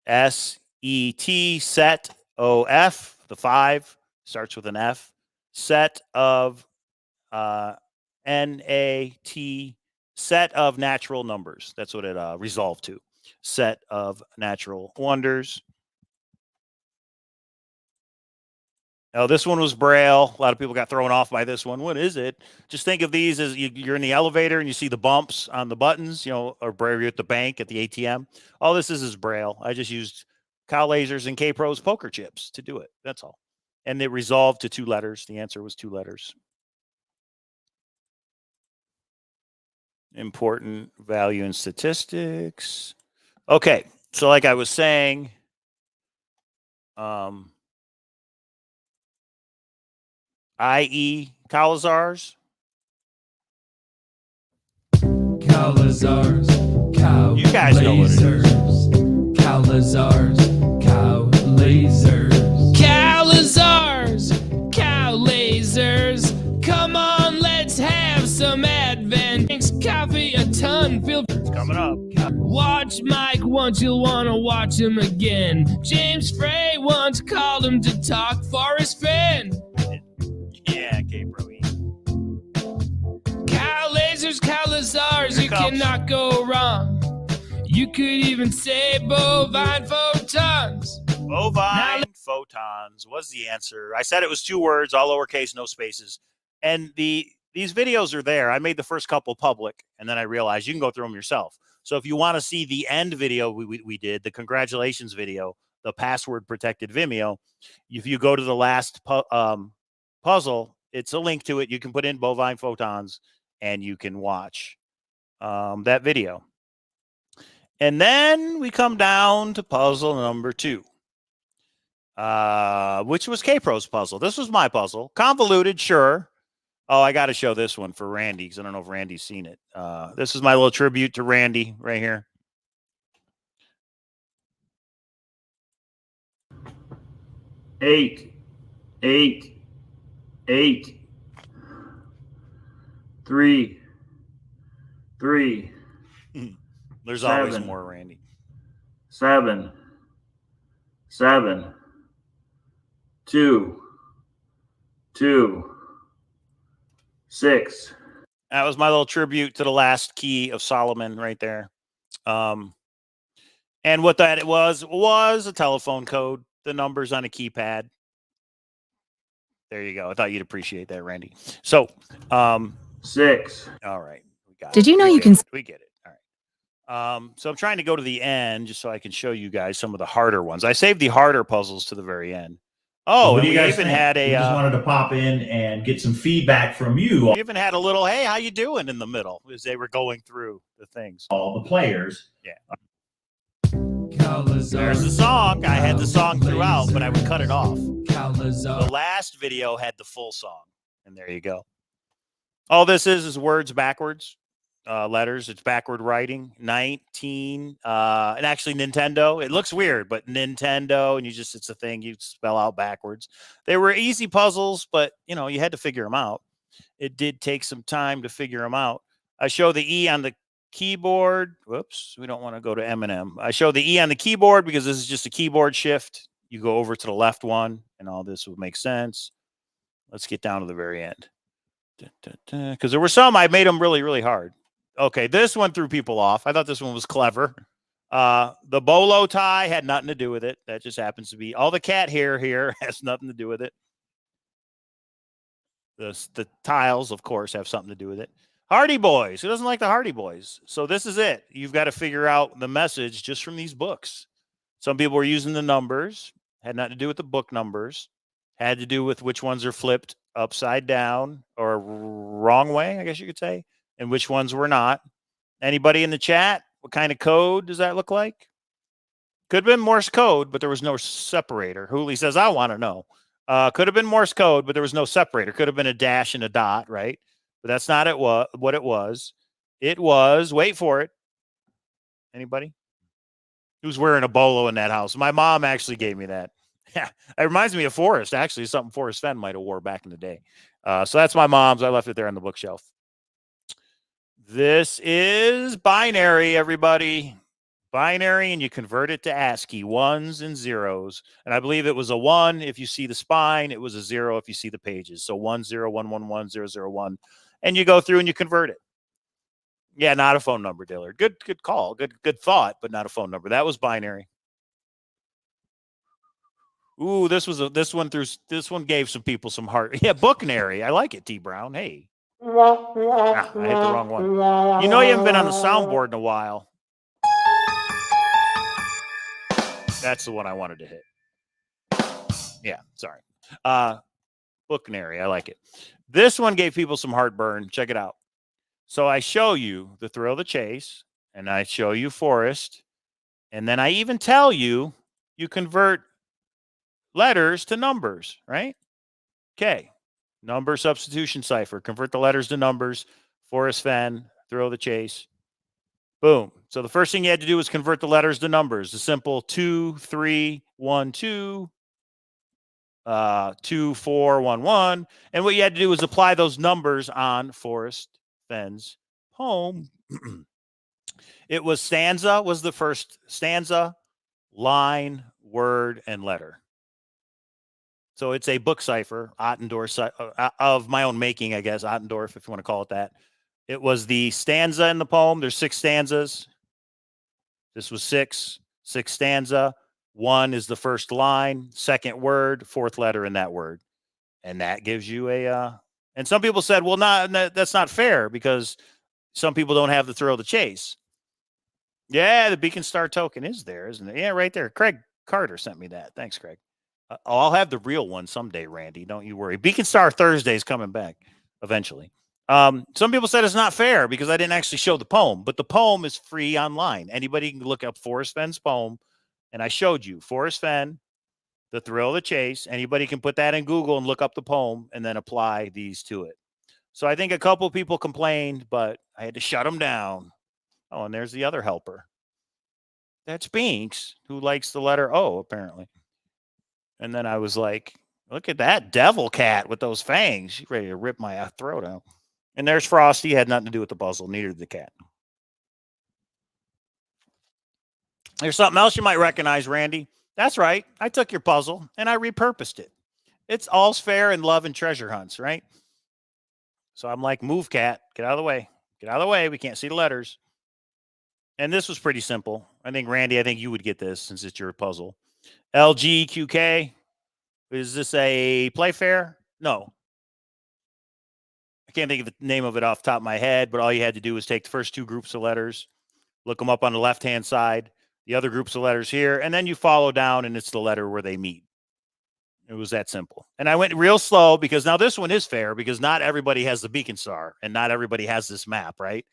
S-E-T, set, O-F. The 5 starts with an F. Set of N-A-T, set of natural numbers. That's what it resolved to. Set of natural wonders. Now, this one was Braille. A lot of people got thrown off by this one. What is it? Just think of these as you're in the elevator and you see the bumps on the buttons, or Braille, you're at the bank, at the ATM. All this is Braille. I just used Cowlazars and K-Pro's poker chips to do it. That's all. And it resolved to 2 letters. The answer was 2 letters. Important value in statistics. Okay. So like I was saying, i.e. Cowlazars. Cowlazars. You guys know what it is. Cowlazars. Cowlazars. Cowlazars. Cowlazars. Come on, let's have some advent. Drinks coffee a ton. It's coming up. Watch Mike once, you'll want to watch him again. James Frey once called him to talk for his friend. Yeah, K-Pro. Cowlazars, Cowlazars, you cannot go wrong. You could even say bovine photons. Bovine photons was the answer. I said it was 2 words, all lowercase, no spaces. And these videos are there. I made the first couple public, and then I realized you can go through them yourself. So if you want to see the end video we did, the congratulations video, the password protected Vimeo, if you go to the last puzzle, it's a link to it. You can put in bovine photons and you can watch that video. And then we come down to puzzle number 2, which was K-Pro's puzzle. This was my puzzle. Convoluted, sure. Oh, I got to show this one for Randy because I don't know if Randy's seen it. This is my little tribute to Randy right here. Eight, 3. There's 7, always more, Randy. 7, 2, 6. That was my little tribute to the last key of Solomon right there. And what that was a telephone code, the numbers on a keypad. There you go. I thought you'd appreciate that, Randy. So, 6. All right. We got Did you know you can? We get it. All right. So I'm trying to go to the end just so I can show you guys some of the harder ones. I saved the harder puzzles to the very end. Oh, what do you guys even think? had we just wanted to pop in and get some feedback from you. We even had a little, hey, how you doing in the middle as they were going through the things. All the players. Yeah. Cowlazars. There's the song. I had the song throughout, but I would cut it off. Cowlazars. The last video had the full song, and there you go. All this is words backwards, letters. It's backward writing. 19, and actually Nintendo. It looks weird, but Nintendo, and it's a thing you spell out backwards. They were easy puzzles, but you had to figure them out. It did take some time to figure them out. I show the E on the keyboard. Whoops, we don't want to go to Eminem. I show the E on the keyboard because this is just a keyboard shift. You go over to the left one, and all this would make sense. Let's get down to the very end. Because there were some, I made them really, really hard. Okay, this one threw people off. I thought this one was clever. The bolo tie had nothing to do with it. That just happens to be all the cat hair here has nothing to do with it. The tiles, of course, have something to do with it. Hardy Boys. Who doesn't like the Hardy Boys? So this is it. You've got to figure out the message just from these books. Some people were using the numbers. Had nothing to do with the book numbers. Had to do with which ones are flipped upside down or wrong way, I guess you could say, and which ones were not. Anybody in the chat? What kind of code does that look like? Could have been Morse code, but there was no separator. Hooley says, I want to know. Could have been Morse code, but there was no separator. Could have been a dash and a dot, right? But that's not what it was. It was, wait for it. Anybody? Who's wearing a bolo in that house? My mom actually gave me that. Yeah, it reminds me of Forrest, actually, something Forrest Fenn might have wore back in the day. So that's my mom's. I left it there on the bookshelf. This is binary, everybody. Binary, and you convert it to ASCII, ones and zeros. And I believe it was a 1 if you see the spine. It was a 0 if you see the pages. So 1 0 1 1 1 0 0 1, and you go through and you convert it. Yeah, not a phone number, Dillard. Good call. Good thought, but not a phone number. That was binary. Ooh, this one gave some people some heart. Yeah, booknary. I like it, T Brown. Hey. I hit the wrong one. You haven't been on the soundboard in a while. That's the one I wanted to hit. Yeah, sorry. Booknary. I like it. This one gave people some heartburn. Check it out. So I show you the thrill of the chase, and I show you Forrest, and then I even tell you convert letters to numbers, right? Okay. Number substitution cipher. Convert the letters to numbers. Forrest Fenn, thrill of the chase. Boom. So the first thing you had to do was convert the letters to numbers. The simple 2, 3, 1, 2, 2, 4, 1, 1. And what you had to do was apply those numbers on Forrest Fenn's poem. It was stanza, was the first stanza, line, word, and letter. So it's a book cipher, Ottendorf, of my own making, I guess, Ottendorf, if you want to call it that. It was the stanza in the poem. There's 6 stanzas. This was 6 stanza. 1 is the first line, second word, fourth letter in that word. And that gives you and some people said, well, that's not fair because some people don't have the thrill of the chase. Yeah, the Beacon Star token is there, isn't it? Yeah, right there. Craig Carter sent me that. Thanks, Craig. I'll have the real one someday, Randy. Don't you worry. Beacon Star Thursday is coming back eventually. Some people said it's not fair because I didn't actually show the poem, but the poem is free online. Anybody can look up Forrest Fenn's poem, and I showed you Forrest Fenn, the thrill of the chase. Anybody can put that in Google and look up the poem and then apply these to it. So I think a couple people complained, but I had to shut them down. Oh, and there's the other helper. That's Binks, who likes the letter O, apparently. And then I was like, look at that devil cat with those fangs. She's ready to rip my throat out. And there's Frosty. Had nothing to do with the puzzle. Neither did the cat. There's something else you might recognize, Randy. That's right. I took your puzzle and I repurposed it. It's all's fair in love and treasure hunts, right? So I'm like, move, cat. Get out of the way. Get out of the way. We can't see the letters. And this was pretty simple. I think, Randy, I think you would get this since it's your puzzle. LGQK. Is this a Playfair? No. I can't think of the name of it off the top of my head, but all you had to do was take the first 2 groups of letters, look them up on the left-hand side, the other groups of letters here, and then you follow down, and it's the letter where they meet. It was that simple. And I went real slow because now this one is fair because not everybody has the beacon star and not everybody has this map, right?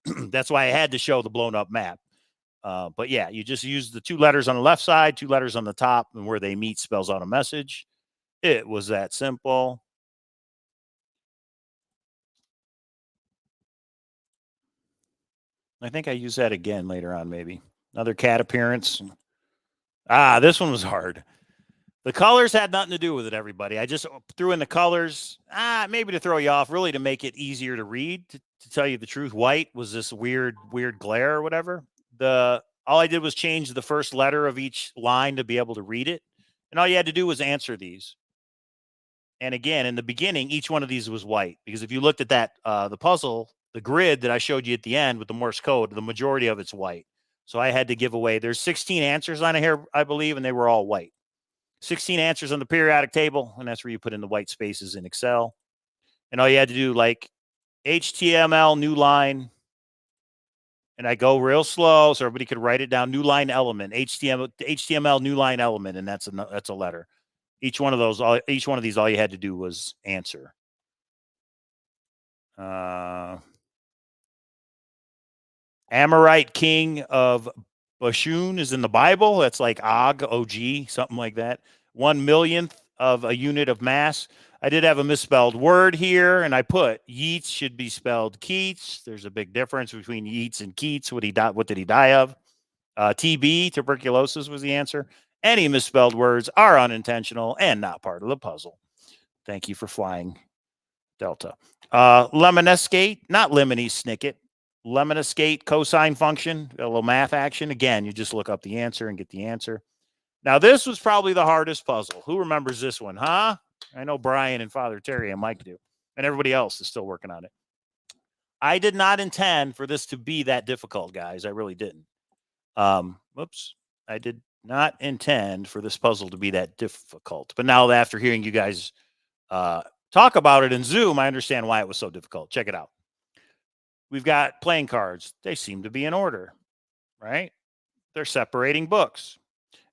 That's why I had to show the blown up map. But yeah, you just use the 2 letters on the left side, 2 letters on the top, and where they meet spells out a message. It was that simple. I think I use that again later on, maybe. Another cat appearance. This one was hard. The colors had nothing to do with it, everybody. I just threw in the colors, maybe to throw you off, really to make it easier to read. To tell you the truth, white was this weird glare or whatever. All I did was change the first letter of each line to be able to read it. And all you had to do was answer these. And again, in the beginning, each one of these was white. Because if you looked at that, the puzzle, the grid that I showed you at the end with the Morse code, the majority of it's white. So I had to give away, there's 16 answers on here, I believe, and they were all white. 16 answers on the periodic table, and that's where you put in the white spaces in Excel. And all you had to do, like, HTML, new line, and I go real slow so everybody could write it down, new line element, HTML new line element, and that's a letter. Each one of these, all you had to do was answer. Amorite king of Bashun is in the Bible. That's like Og, OG, something like that. 1/1,000,000th of a unit of mass. I did have a misspelled word here, and I put Yeats should be spelled Keats. There's a big difference between Yeats and Keats. What did he die of? TB, tuberculosis, was the answer. Any misspelled words are unintentional and not part of the puzzle. Thank you for flying, Delta. Lemon-escate, not lemony snicket. Lemon-escate cosine function, a little math action. Again, you just look up the answer and get the answer. Now, this was probably the hardest puzzle. Who remembers this one, huh? I know Brian and Father Terry and Mike do, and everybody else is still working on it. I did not intend for this to be that difficult, guys. I really didn't. Whoops. I did not intend for this puzzle to be that difficult. But now, after hearing you guys talk about it in Zoom, I understand why it was so difficult. Check it out. We've got playing cards. They seem to be in order, right? They're separating books.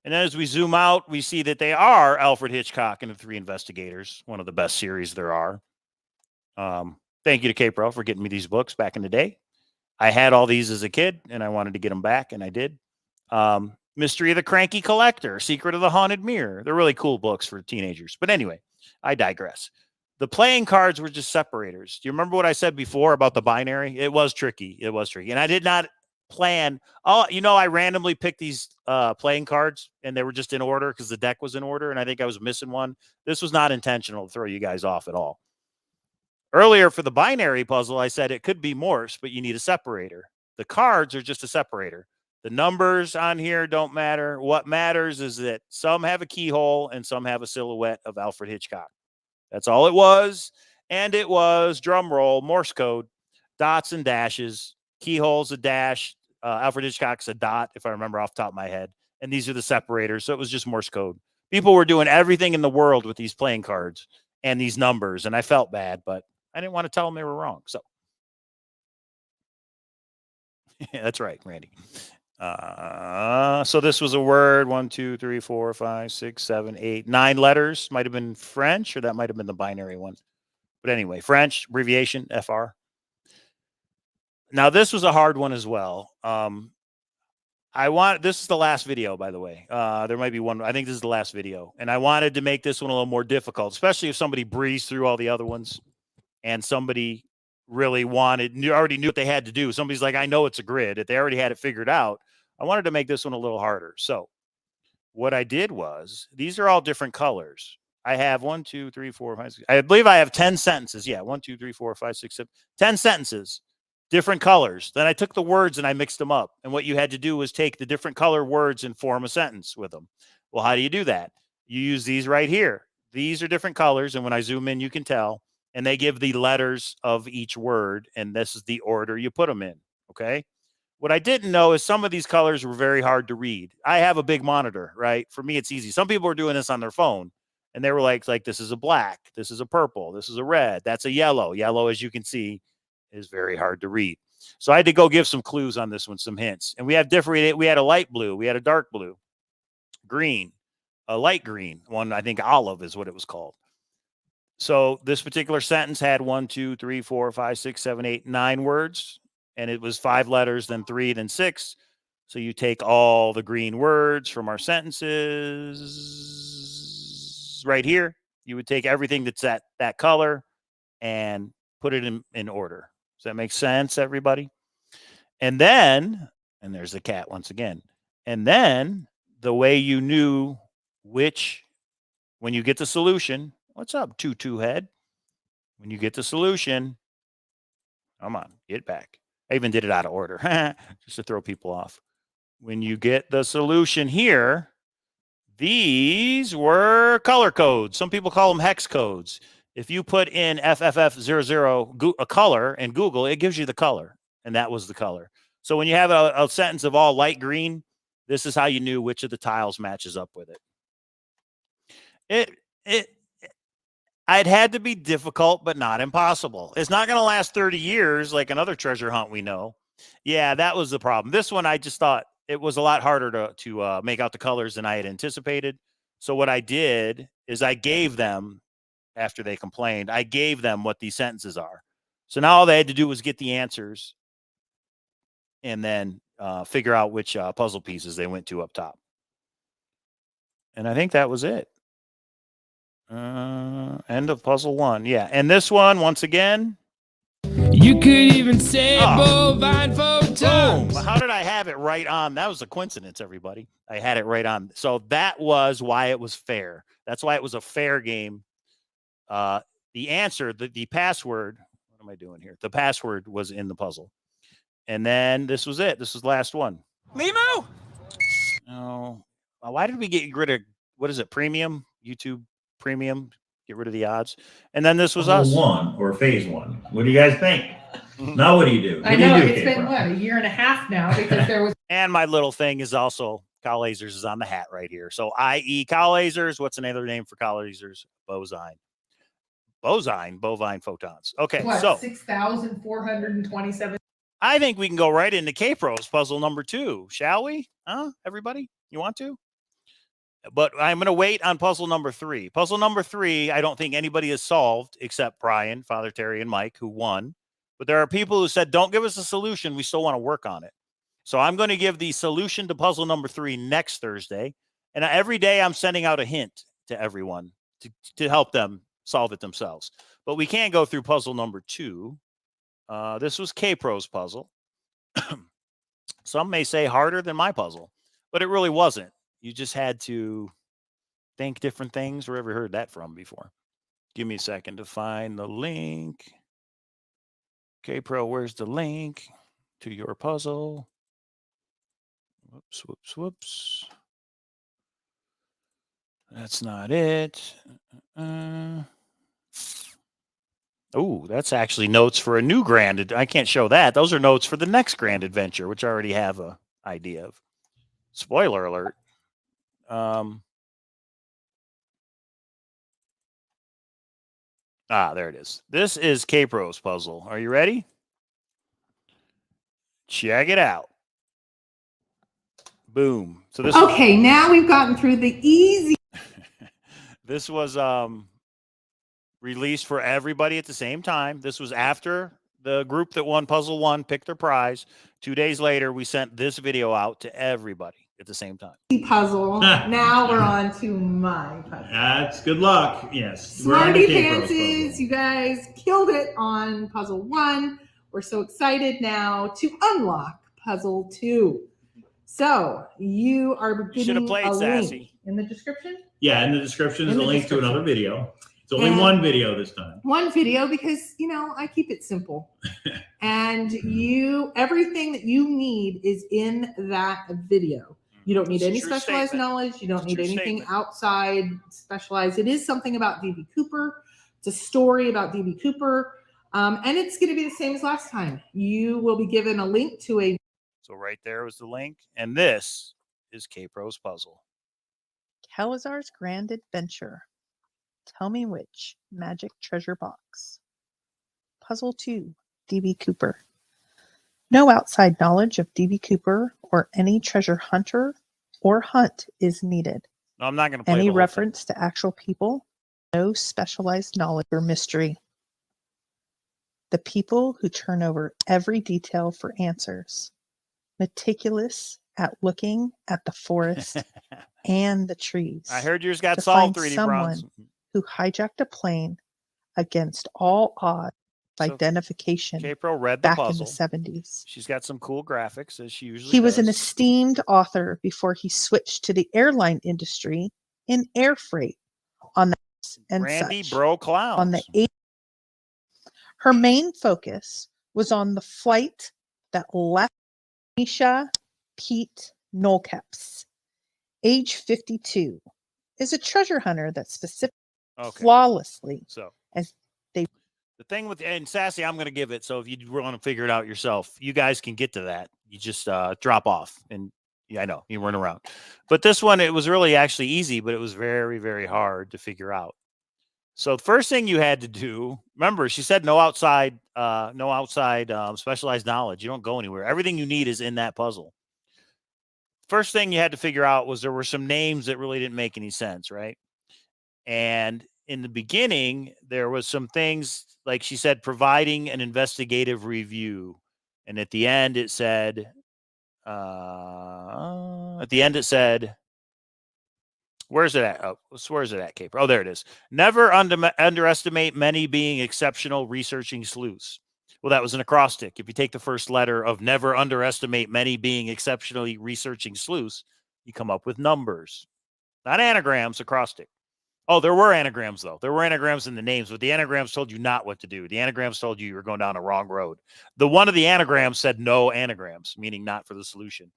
And then as we zoom out, we see that they are Alfred Hitchcock and the Three Investigators, one of the best series there are. Thank you to K-Pro for getting me these books back in the day. I had all these as a kid, and I wanted to get them back, and I did. Mystery of the Cranky Collector, Secret of the Haunted Mirror. They're really cool books for teenagers. But anyway, I digress. The playing cards were just separators. Do you remember what I said before about the binary? It was tricky. It was tricky. And I did not plan. I randomly picked these playing cards, and they were just in order because the deck was in order, and I think I was missing one. This was not intentional to throw you guys off at all. Earlier for the binary puzzle, I said it could be Morse, but you need a separator. The cards are just a separator. The numbers on here don't matter. What matters is that some have a keyhole and some have a silhouette of Alfred Hitchcock. That's all it was. And it was, drum roll, Morse code, dots and dashes, keyhole's a dash, Alfred Hitchcock's a dot, if I remember off the top of my head. And these are the separators. So it was just Morse code. People were doing everything in the world with these playing cards and these numbers. And I felt bad, but I didn't want to tell them they were wrong. So yeah, that's right, Randy. So this was a word, 1, 2, 3, 4, 5, 6, 7, 8, 9 letters. Might have been French, or that might have been the binary one. But anyway, French, abbreviation, FR. Now, this was a hard one as well. This is the last video, by the way. There might be one. I think this is the last video. And I wanted to make this one a little more difficult, especially if somebody breezed through all the other ones and somebody really already knew what they had to do. Somebody's like, I know it's a grid. If they already had it figured out, I wanted to make this one a little harder. So what I did was, these are all different colors. I have 1, 2, 3, 4, 5, 6. I believe I have 10 sentences. Yeah, 1, 2, 3, 4, 5, 6, 7, 10 sentences, different colors. Then I took the words and I mixed them up. And what you had to do was take the different color words and form a sentence with them. Well, how do you do that? You use these right here. These are different colors. And when I zoom in, you can tell. And they give the letters of each word. And this is the order you put them in. Okay. What I didn't know is some of these colors were very hard to read. I have a big monitor, right? For me, it's easy. Some people are doing this on their phone. And they were like, this is a black. This is a purple. This is a red. That's a yellow. Yellow, as you can see, is very hard to read. So I had to go give some clues on this one, some hints. And we had a light blue. We had a dark blue, green, a light green one. I think olive is what it was called. So this particular sentence had 1, 2, 3, 4, 5, 6, 7, 8, 9 words, and it was 5 letters, then 3, then 6. So you take all the green words from our sentences right here. You would take everything that's that color and put it in order. Does that make sense, everybody? And then, and there's the cat once again. And then the way you knew which, when you get the solution, what's up, tutu head? When you get the solution, come on, get back. I even did it out of order just to throw people off. When you get the solution here, these were color codes. Some people call them hex codes. If you put in FFF00 a color in Google, it gives you the color, and that was the color. So when you have a sentence of all light green, this is how you knew which of the tiles matches up with it. I'd had to be difficult, but not impossible. It's not going to last 30 years like another treasure hunt we know. Yeah, that was the problem. This one, I just thought it was a lot harder to make out the colors than I had anticipated. So what I did is I gave them, after they complained, I gave them what these sentences are. So now all they had to do was get the answers and then figure out which puzzle pieces they went to up top. And I think that was it. End of puzzle 1. Yeah. And this one, once again. You could even say bovine photons. Boom. How did I have it right on? That was a coincidence, everybody. I had it right on. So that was why it was fair. That's why it was a fair game. The answer, the password, what am I doing here? The password was in the puzzle. And then this was it. This was the last one. Limo? Oh, why did we get rid of, what is it, premium? YouTube premium? Get rid of the odds. And then this was us. 1 or phase 1. What do you guys think? Now what do you do? I know it's been what, a year and a half now, because there was. And my little thing is also Cowlazars is on the hat right here. So i.e. Cowlazars. What's another name for Cowlazars? Bozine. Bovine photons. Okay, What, so 6,427. I think we can go right into K-Pro's puzzle number 2, shall we? Huh? Everybody? You want to? But I'm going to wait on puzzle number 3. Puzzle number 3, I don't think anybody has solved except Brian, Father Terry, and Mike, who won. But there are people who said, don't give us a solution. We still want to work on it. So I'm going to give the solution to puzzle number 3 next Thursday. And every day I'm sending out a hint to everyone to help them solve it themselves. But we can't go through puzzle number 2. This was K-Pro's puzzle. Some may say harder than my puzzle, but it really wasn't. You just had to think different things. Where have you heard that from before? Give me a second to find the link. K-Pro, where's the link to your puzzle? Whoops. That's not it. Oh, that's actually notes for a new grand. I can't show that. Those are notes for the next grand adventure, which I already have a idea of. Spoiler alert. There it is. This is K-Pro's puzzle. Are you ready? Check it out. Boom. So this. Okay, now we've gotten through the easy. This was released for everybody at the same time. This was after the group that won puzzle 1 picked their prize. 2 days later, we sent this video out to everybody at the same time. Puzzle. Now we're on to my puzzle. That's good luck. Yes. Smarty Pantses, you guys killed it on puzzle 1. We're so excited now to unlock puzzle 2. So you are getting a link in the description? Yeah, in the description is a link to another video. It's only one video this time. One video because, you know, I keep it simple. And everything that you need is in that video. You don't need any specialized knowledge. You don't need anything outside specialized. It is something about D.B. Cooper. It's a story about D.B. Cooper. And it's going to be the same as last time. You will be given a link to a. So right there was the link. And this is K-Pro's puzzle. Cowlazars Grand Adventure. Tell me which. Magic Treasure Box. Puzzle 2. D.B. Cooper. No outside knowledge of D.B. Cooper or any treasure hunter or hunt is needed. No, I'm not going to play Any the whole reference to actual people, no specialized knowledge or mystery. The people who turn over every detail for answers, meticulous at looking at the forest thing. and the trees. I heard yours got to solved, find 3D someone Bronze. who hijacked a plane against all odds of So, identification K-Pro read the back in puzzle. the 70s. She's got some cool graphics, as she usually He was an does. esteemed author before he switched to the airline industry in air freight on the and Randy such. Bro Clowns. On the 8th, her main focus was on the flight that left Misha Pete Nolkeps, age 52, is a treasure hunter that specifically flawlessly So as they the thing with and Sassy, I'm going to give it. So if you want to figure it out yourself, you guys can get to that. You just drop off, and yeah, I know you weren't around. But this one, it was really actually easy, but it was very, very hard to figure out. So the first thing you had to do, remember, she said no outside specialized knowledge. You don't go anywhere. Everything you need is in that puzzle. First thing you had to figure out was there were some names that really didn't make any sense, right? And in the beginning, there was some things like she said, providing an investigative review. And at the end, it said, where's it at? Oh, where's it at, Caper? Oh, there it is. Never underestimate many being exceptional researching sleuths. Well, that was an acrostic. If you take the first letter of never underestimate many being exceptionally researching sleuths, you come up with numbers, not anagrams, acrostic. Oh, there were anagrams, though. There were anagrams in the names, but the anagrams told you not what to do. The anagrams told you were going down a wrong road. The one of the anagrams said no anagrams, meaning not for the solution.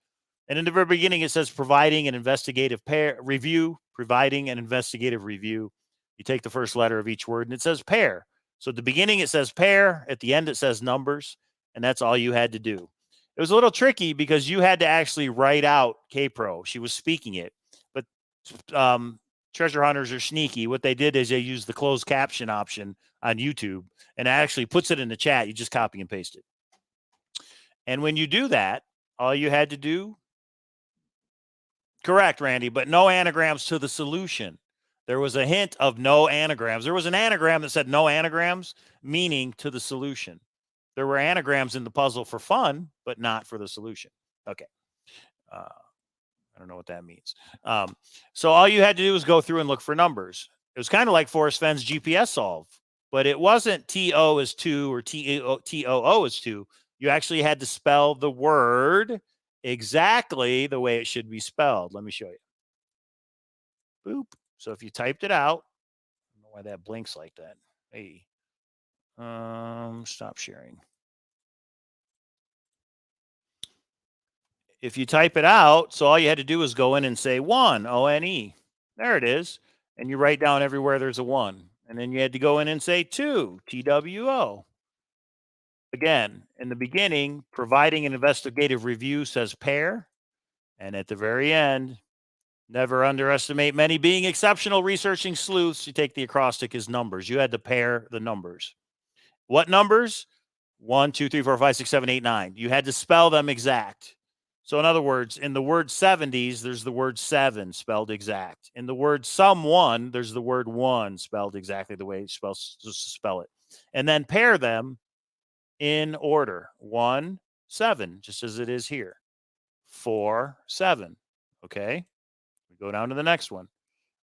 And in the very beginning, it says providing an investigative providing an investigative review. You take the first letter of each word, and it says pair. So at the beginning, it says pair. At the end, it says numbers, and that's all you had to do. It was a little tricky because you had to actually write out K-Pro. She was speaking it, but treasure hunters are sneaky. What they did is they used the closed caption option on YouTube, and it actually puts it in the chat. You just copy and paste it. And when you do that, all you had to do, correct, Randy, but no anagrams to the solution. There was a hint of no anagrams. There was an anagram that said no anagrams, meaning to the solution. There were anagrams in the puzzle for fun, but not for the solution. Okay. I don't know what that means. So all you had to do was go through and look for numbers. It was kind of like Forrest Fenn's GPS solve, but it wasn't TO is 2 or TOO is 2. You actually had to spell the word exactly the way it should be spelled. Let me show you. Boop. So if you typed it out, I don't know why that blinks like that. Hey, stop sharing. If you type it out, so all you had to do was go in and say 1, O-N-E. There it is. And you write down everywhere there's a 1. And then you had to go in and say 2, T-W-O. Again, in the beginning, providing an investigative review says pair. And at the very end, never underestimate many being exceptional researching sleuths. You take the acrostic as numbers. You had to pair the numbers. What numbers? 1, 2, 3, 4, 5, 6, 7, 8, 9. You had to spell them exact. So in other words, in the word 70s, there's the word 7 spelled exact. In the word someone, there's the word 1 spelled exactly the way it's supposed to spell it. And then pair them in order. 1, 7, just as it is here. 4, 7. Okay. We go down to the next one.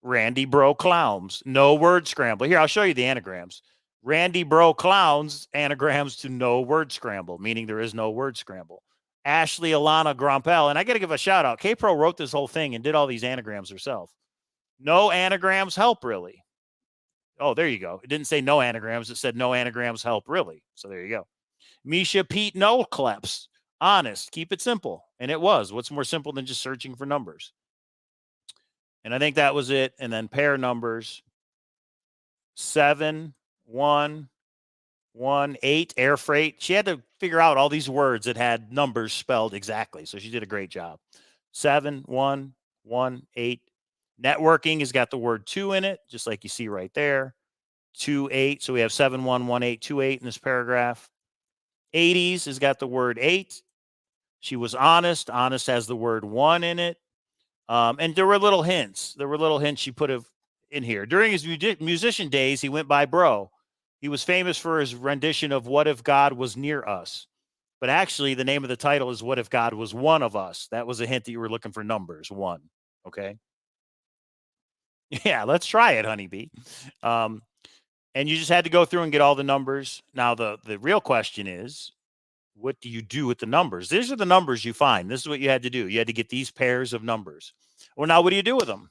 Randy Bro Clowns. No word scramble. Here, I'll show you the anagrams. Randy Bro Clowns anagrams to no word scramble, meaning there is no word scramble. Ashley Alana Grompel, and I got to give a shout out. K-Pro wrote this whole thing and did all these anagrams herself. No anagrams help, really. Oh, there you go. It didn't say no anagrams. It said no anagrams help, really. So there you go. Misha Pete No Kleps. Honest. Keep it simple. And it was. What's more simple than just searching for numbers? And I think that was it. And then pair numbers. 7, 1, 1, 8, air freight. She had to figure out all these words that had numbers spelled exactly. So she did a great job. 7, 1, 1, 8. Networking has got the word 2 in it, just like you see right there. 2, 8. So we have 7, 1, 1, 8, 2, 8 in this paragraph. 80s has got the word 8. She was honest. Honest has the word 1 in it. And there were little hints. There were little hints she put in here. During his musician days, he went by Bro. He was famous for his rendition of What If God Was Near Us? But actually, the name of the title is What If God Was One of Us? That was a hint that you were looking for numbers, 1. Okay. Yeah, let's try it, honeybee. And you just had to go through and get all the numbers. Now, the real question is, what do you do with the numbers? These are the numbers you find. This is what you had to do. You had to get these pairs of numbers. Well, now what do you do with them?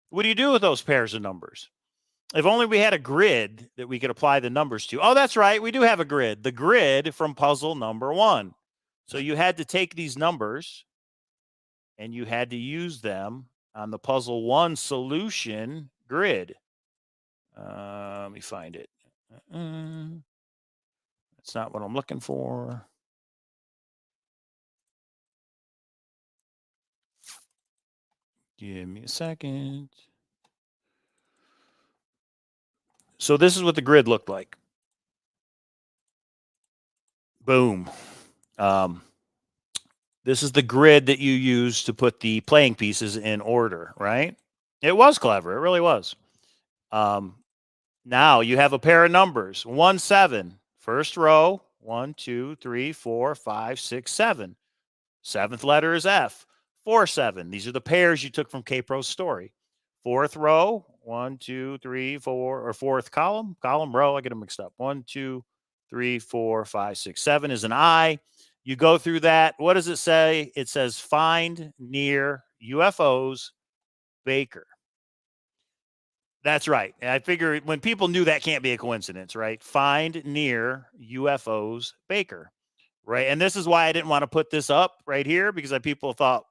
What do you do with those pairs of numbers? If only we had a grid that we could apply the numbers to. Oh, that's right. We do have a grid. The grid from puzzle number 1. So you had to take these numbers and you had to use them on the puzzle 1 solution grid. Let me find it. That's not what I'm looking for. Give me a second. So this is what the grid looked like. Boom. This is the grid that you use to put the playing pieces in order, right? It was clever. It really was. Now you have a pair of numbers. 1, 7. First row. 1, 2, 3, 4, 5, 6, 7. 7th letter is F. 4, 7. These are the pairs you took from K-Pro's story. 4th row. 1, 2, 3, 4, or 4th column. Row. I get them mixed up. 1, 2, 3, 4, 5, 6, 7 is an I. You go through that. What does it say? It says find near UFOs Baker. That's right. I figure when people knew, that can't be a coincidence, right? Find near UFOs Baker, right? And this is why I didn't want to put this up right here, because people thought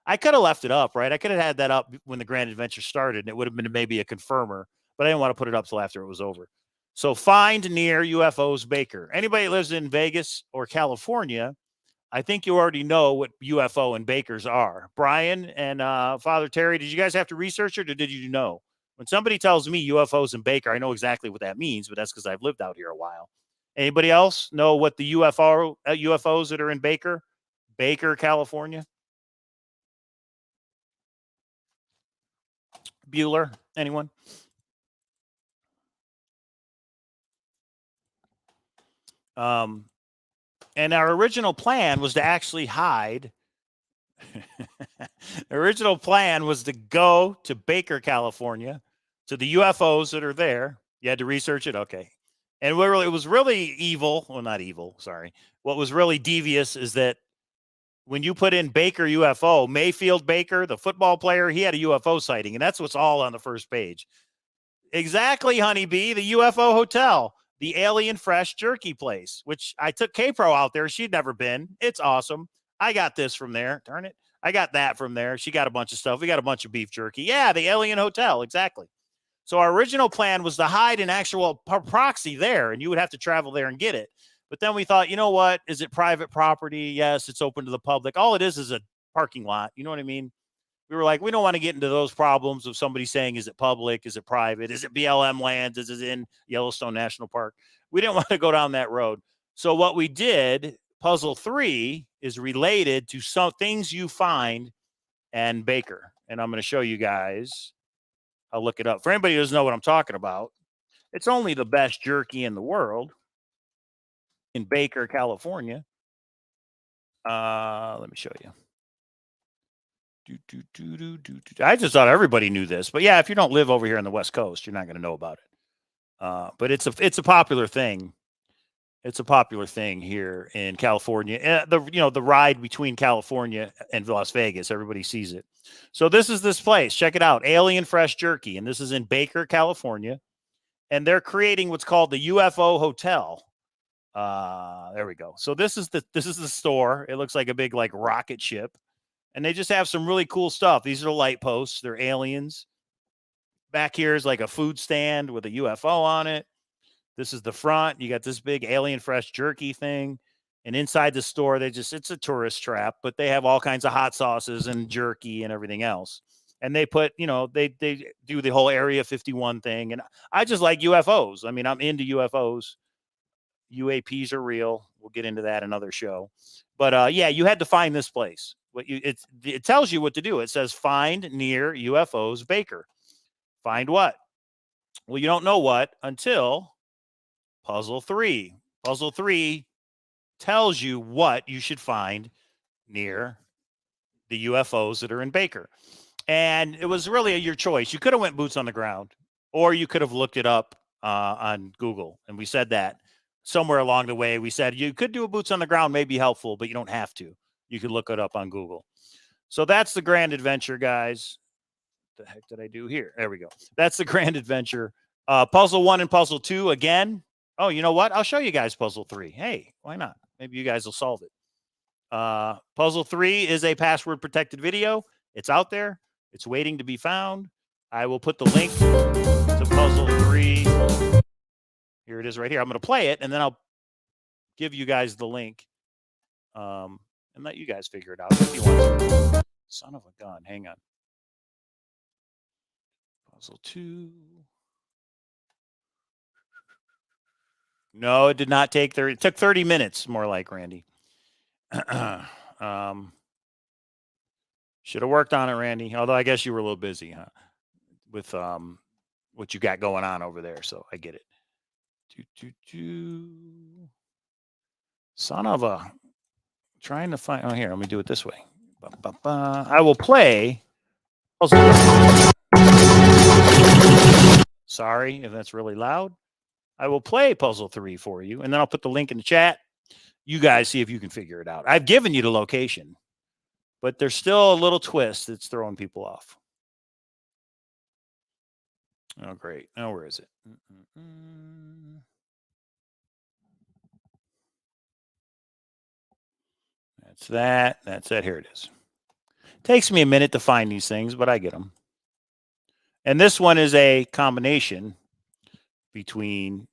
I could have left it up, right? I could have had that up when the Grand Adventure started, and it would have been maybe a confirmer, but I didn't want to put it up till after it was over. So find near UFOs Baker. Anybody that lives in Vegas or California, I think you already know what UFO and Bakers are. Brian and Father Terry, did you guys have to research it, or did you know? When somebody tells me UFOs and Baker, I know exactly what that means, but that's because I've lived out here a while. Anybody else know what the UFOs that are in Baker, California? Bueller, anyone? And our original plan was to actually hide. The original plan was to go to Baker, California, to the UFOs that are there. You had to research it? Okay. And it was really evil. Well, not evil, sorry. What was really devious is that when you put in Baker UFO, Mayfield Baker, the football player, he had a UFO sighting, and that's what's all on the first page. Exactly, honeybee, the UFO hotel, the Alien Fresh Jerky place, which I took K-Pro out there. She'd never been. It's awesome. I got this from there. Darn it. I got that from there. She got a bunch of stuff. We got a bunch of beef jerky. Yeah, the Alien Hotel. Exactly. So our original plan was to hide an actual proxy there, and you would have to travel there and get it. But then we thought, you know what? Is it private property? Yes, it's open to the public. All it is a parking lot. You know what I mean? We were like, we don't want to get into those problems of somebody saying, is it public? Is it private? Is it BLM lands? Is it in Yellowstone National Park? We didn't want to go down that road. So what we did, puzzle 3 is related to some things you find in Baker. And I'm going to show you guys. I'll look it up. For anybody who doesn't know what I'm talking about, it's only the best jerky in the world in Baker, California. Let me show you. I just thought everybody knew this, but yeah, if you don't live over here on the West Coast, you're not going to know about it. But it's a popular thing. It's a popular thing here in California. The ride between California and Las Vegas, everybody sees it. So this is this place. Check it out, Alien Fresh Jerky, and this is in Baker, California, and they're creating what's called the UFO Hotel. There we go. So this is the store. It looks like a big rocket ship. And they just have some really cool stuff. These are the light posts. They're aliens. Back here is like a food stand with a UFO on it. This is the front. You got this big Alien Fresh Jerky thing. And inside the store, it's a tourist trap, but they have all kinds of hot sauces and jerky and everything else. And they put, they do the whole Area 51 thing. And I just like UFOs. I mean, I'm into UFOs. UAPs are real. We'll get into that another show. But yeah, you had to find this place. it tells you what to do. It says find near UFOs Baker. Find what? Well, you don't know what until puzzle 3. Puzzle 3 tells you what you should find near the UFOs that are in Baker. And it was really your choice. You could have went boots on the ground, or you could have looked it up on Google. And we said that somewhere along the way. We said you could do a boots on the ground, may be helpful, but you don't have to. You could look it up on Google. So that's the Grand Adventure, guys. What the heck did I do here? There we go. That's the Grand Adventure. Puzzle 1 and Puzzle 2 again. Oh, you know what? I'll show you guys Puzzle 3. Hey, why not? Maybe you guys will solve it. Puzzle 3 is a password protected video. It's out there. It's waiting to be found. I will put the link to Puzzle 3. Here it is right here. I'm going to play it, and then I'll give you guys the link and let you guys figure it out if you want to. Son of a gun. Hang on. Puzzle 2. No, it did not take 30. It took 30 minutes, more like, Randy. Should have worked on it, Randy. Although I guess you were a little busy, huh? With what you got going on over there. So I get it. Son of a. Trying to find. Oh, here. Let me do it this way. I will play. Sorry if that's really loud. I will play Puzzle 3 for you, and then I'll put the link in the chat. You guys see if you can figure it out. I've given you the location, but there's still a little twist that's throwing people off. Oh, great. Now, where is it? That's that. That's it. Here it is. Takes me a minute to find these things, but I get them. And this one is a combination between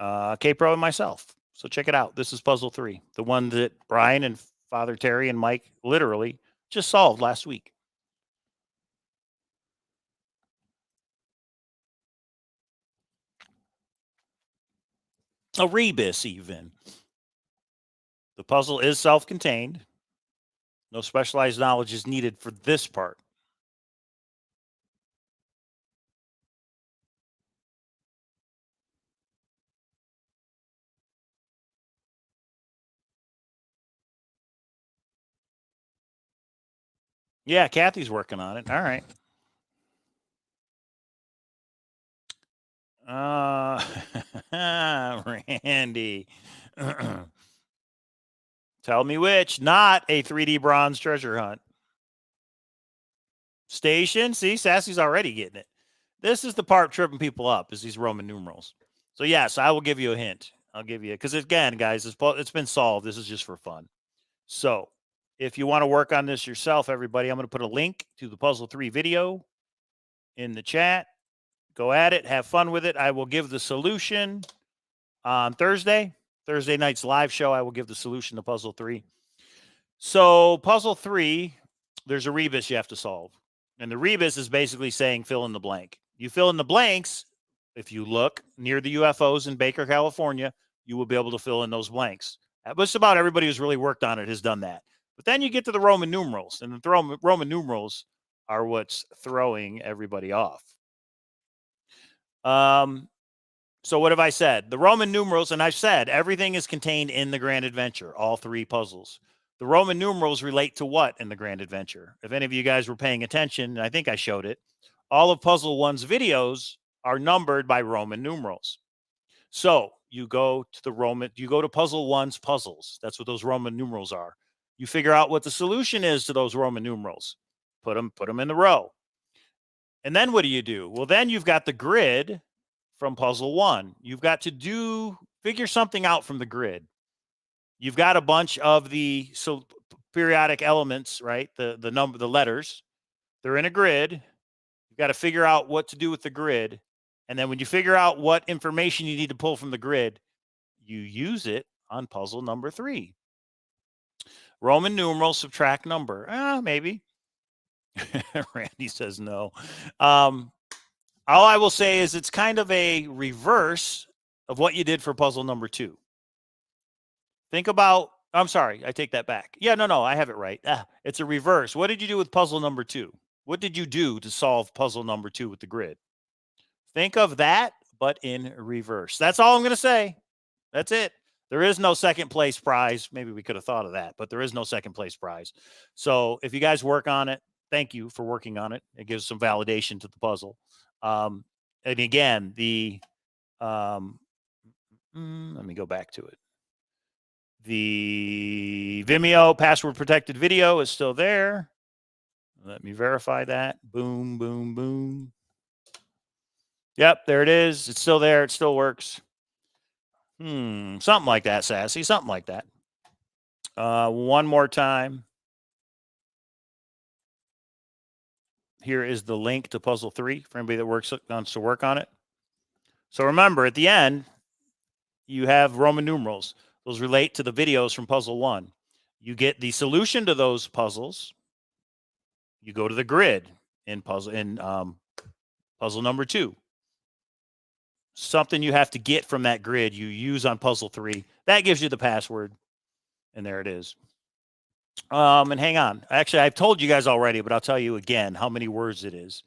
K-Pro and myself. So check it out. This is Puzzle 3, the one that Brian and Father Terry and Mike literally just solved last week. A rebus, even. The puzzle is self-contained. No specialized knowledge is needed for this part. Yeah, Kathy's working on it. All right. Randy. Tell me which. Not a 3D bronze treasure hunt. Station. See, Sassy's already getting it. This is the part tripping people up, is these Roman numerals. So, yes, I will give you a hint. I'll give you, because again, guys, it's been solved. This is just for fun. So, if you want to work on this yourself, everybody, I'm going to put a link to the Puzzle 3 video in the chat. Go at it. Have fun with it. I will give the solution on Thursday night's live show. I will give the solution to Puzzle 3. So Puzzle 3, there's a rebus you have to solve. And the rebus is basically saying fill in the blank. You fill in the blanks. If you look near the UFOs in Baker, California, you will be able to fill in those blanks. Just about everybody who's really worked on it has done that. But then you get to the Roman numerals, and the Roman numerals are what's throwing everybody off. So what have I said? The Roman numerals, and I've said everything is contained in the Grand Adventure, all 3 puzzles. The Roman numerals relate to what in the Grand Adventure? If any of you guys were paying attention, and I think I showed it, all of Puzzle 1's videos are numbered by Roman numerals. So you go to Puzzle 1's puzzles. That's what those Roman numerals are. You figure out what the solution is to those Roman numerals. Put them in the row. And then what do? Well, then you've got the grid from Puzzle 1. You've got to figure something out from the grid. You've got a bunch of the periodic elements, right? The letters. They're in a grid. You've got to figure out what to do with the grid. And then when you figure out what information you need to pull from the grid, you use it on puzzle number 3. Roman numeral, subtract number. Maybe. Randy says no. All I will say is it's kind of a reverse of what you did for puzzle number 2. Think about I'm sorry. I take that back. Yeah, no, I have it right. It's a reverse. What did you do with puzzle number 2? What did you do to solve puzzle number 2 with the grid? Think of that, but in reverse. That's all I'm going to say. That's it. There is no second place prize. Maybe we could have thought of that, but there is no second place prize. So if you guys work on it, thank you for working on it. It gives some validation to the puzzle. And again, let me go back to it. The Vimeo password protected video is still there. Let me verify that. Boom, boom, boom. Yep, there it is. It's still there. It still works. Something like that, Sassy. Something like that. One more time. Here is the link to puzzle 3 for anybody that wants to work on it. So remember, at the end, you have Roman numerals. Those relate to the videos from puzzle 1. You get the solution to those puzzles. You go to the grid in puzzle number 2. Something you have to get from that grid you use on puzzle 3. That gives you the password. And there it is. And hang on. Actually, I've told you guys already, but I'll tell you again how many words it is.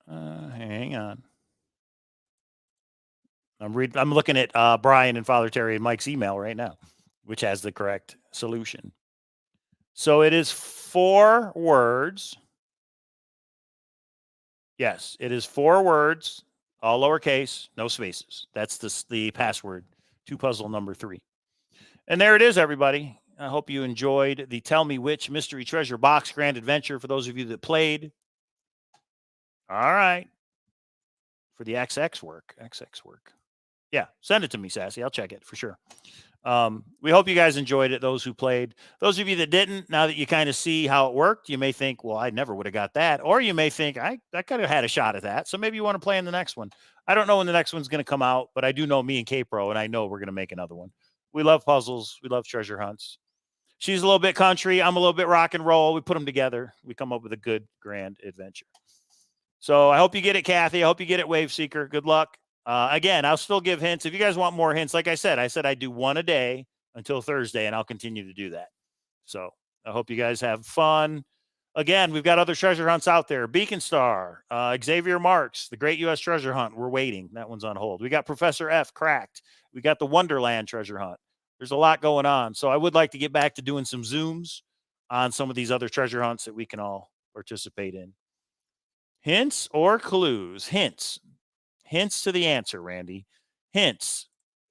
Hang on. I'm looking at Brian and Father Terry and Mike's email right now, which has the correct solution. So it is 4 words. Yes, it is 4 words, all lowercase, no spaces. That's the password to puzzle number 3. And there it is, everybody. I hope you enjoyed the Tell Me Which Mystery Treasure Box Grand Adventure for those of you that played. All right. For the XX work. Yeah, send it to me, Sassy. I'll check it for sure. We hope you guys enjoyed it, those who played. Those of you that didn't, now that you kind of see how it worked, you may think, well, I never would have got that. Or you may think, I could have had a shot at that. So maybe you want to play in the next one. I don't know when the next one's going to come out, but I do know me and K-Pro, and I know we're going to make another one. We love puzzles. We love treasure hunts. She's a little bit country. I'm a little bit rock and roll. We put them together. We come up with a good, grand adventure. So I hope you get it, Kathy. I hope you get it, Wave Seeker. Good luck. Again, I'll still give hints. If you guys want more hints, like I said I'd do one a day until Thursday, and I'll continue to do that. So I hope you guys have fun. Again, we've got other treasure hunts out there. Beacon Star, Xavier Marks, the Great U.S. Treasure Hunt. We're waiting. That one's on hold. We got Professor F, Cracked. We got the Wonderland Treasure Hunt. There's a lot going on. So I would like to get back to doing some Zooms on some of these other treasure hunts that we can all participate in. Hints or clues? Hints. Hints to the answer, Randy. Hints.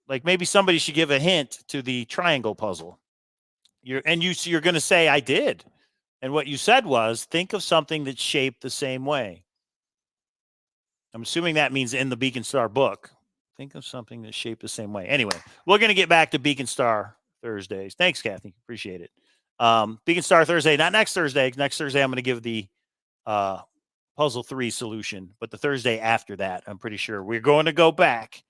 Like maybe somebody should give a hint to the triangle puzzle. You're going to say, I did. And what you said was, think of something that's shaped the same way. I'm assuming that means in the Beacon Star book. Think of something that's shaped the same way. Anyway, we're going to get back to Beacon Star Thursdays. Thanks, Kathy. Appreciate it. Beacon Star Thursday, not next Thursday. Next Thursday, I'm going to give the Puzzle 3 solution. But the Thursday after that, I'm pretty sure we're going to go back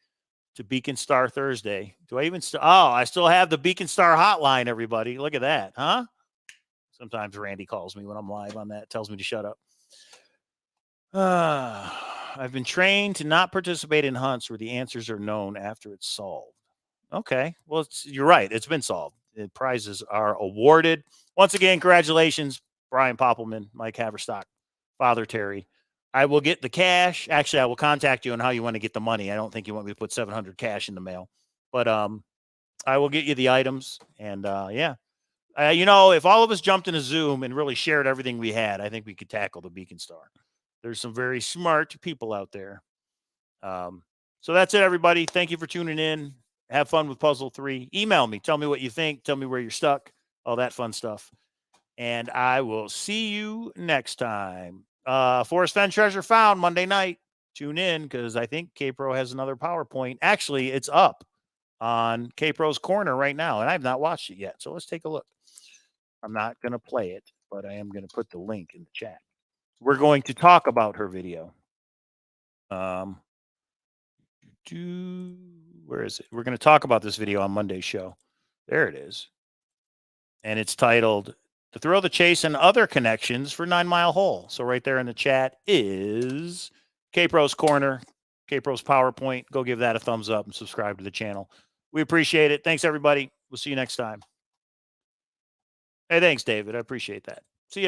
to Beacon Star Thursday. Do I even I still have the Beacon Star hotline, everybody. Look at that, huh? Sometimes Randy calls me when I'm live on that, tells me to shut up. I've been trained to not participate in hunts where the answers are known after it's solved. Okay, well, you're right. It's been solved. The prizes are awarded. Once again, congratulations, Brian Poppelman, Mike Haverstock, Father Terry. I will get the cash. Actually, I will contact you on how you want to get the money. I don't think you want me to put 700 cash in the mail, but I will get you the items. And yeah, if all of us jumped in a Zoom and really shared everything we had, I think we could tackle the Beacon Star. There's some very smart people out there. So that's it, everybody. Thank you for tuning in. Have fun with Puzzle 3. Email me. Tell me what you think. Tell me where you're stuck. All that fun stuff. And I will see you next time. Forest Fen Treasure Found Monday night. Tune in because I think K-Pro has another PowerPoint. Actually, it's up on K-Pro's Corner right now, and I have not watched it yet. So let's take a look. I'm not going to play it, but I am going to put the link in the chat. We're going to talk about her video. Where is it? We're going to talk about this video on Monday's show. There it is. And it's titled The Thrill of the Chase and Other Connections for 9 Mile Hole. So right there in the chat is K-Pro's Corner. K-Pro's PowerPoint. Go give that a thumbs up and subscribe to the channel. We appreciate it. Thanks, everybody. We'll see you next time. Hey, thanks, David. I appreciate that.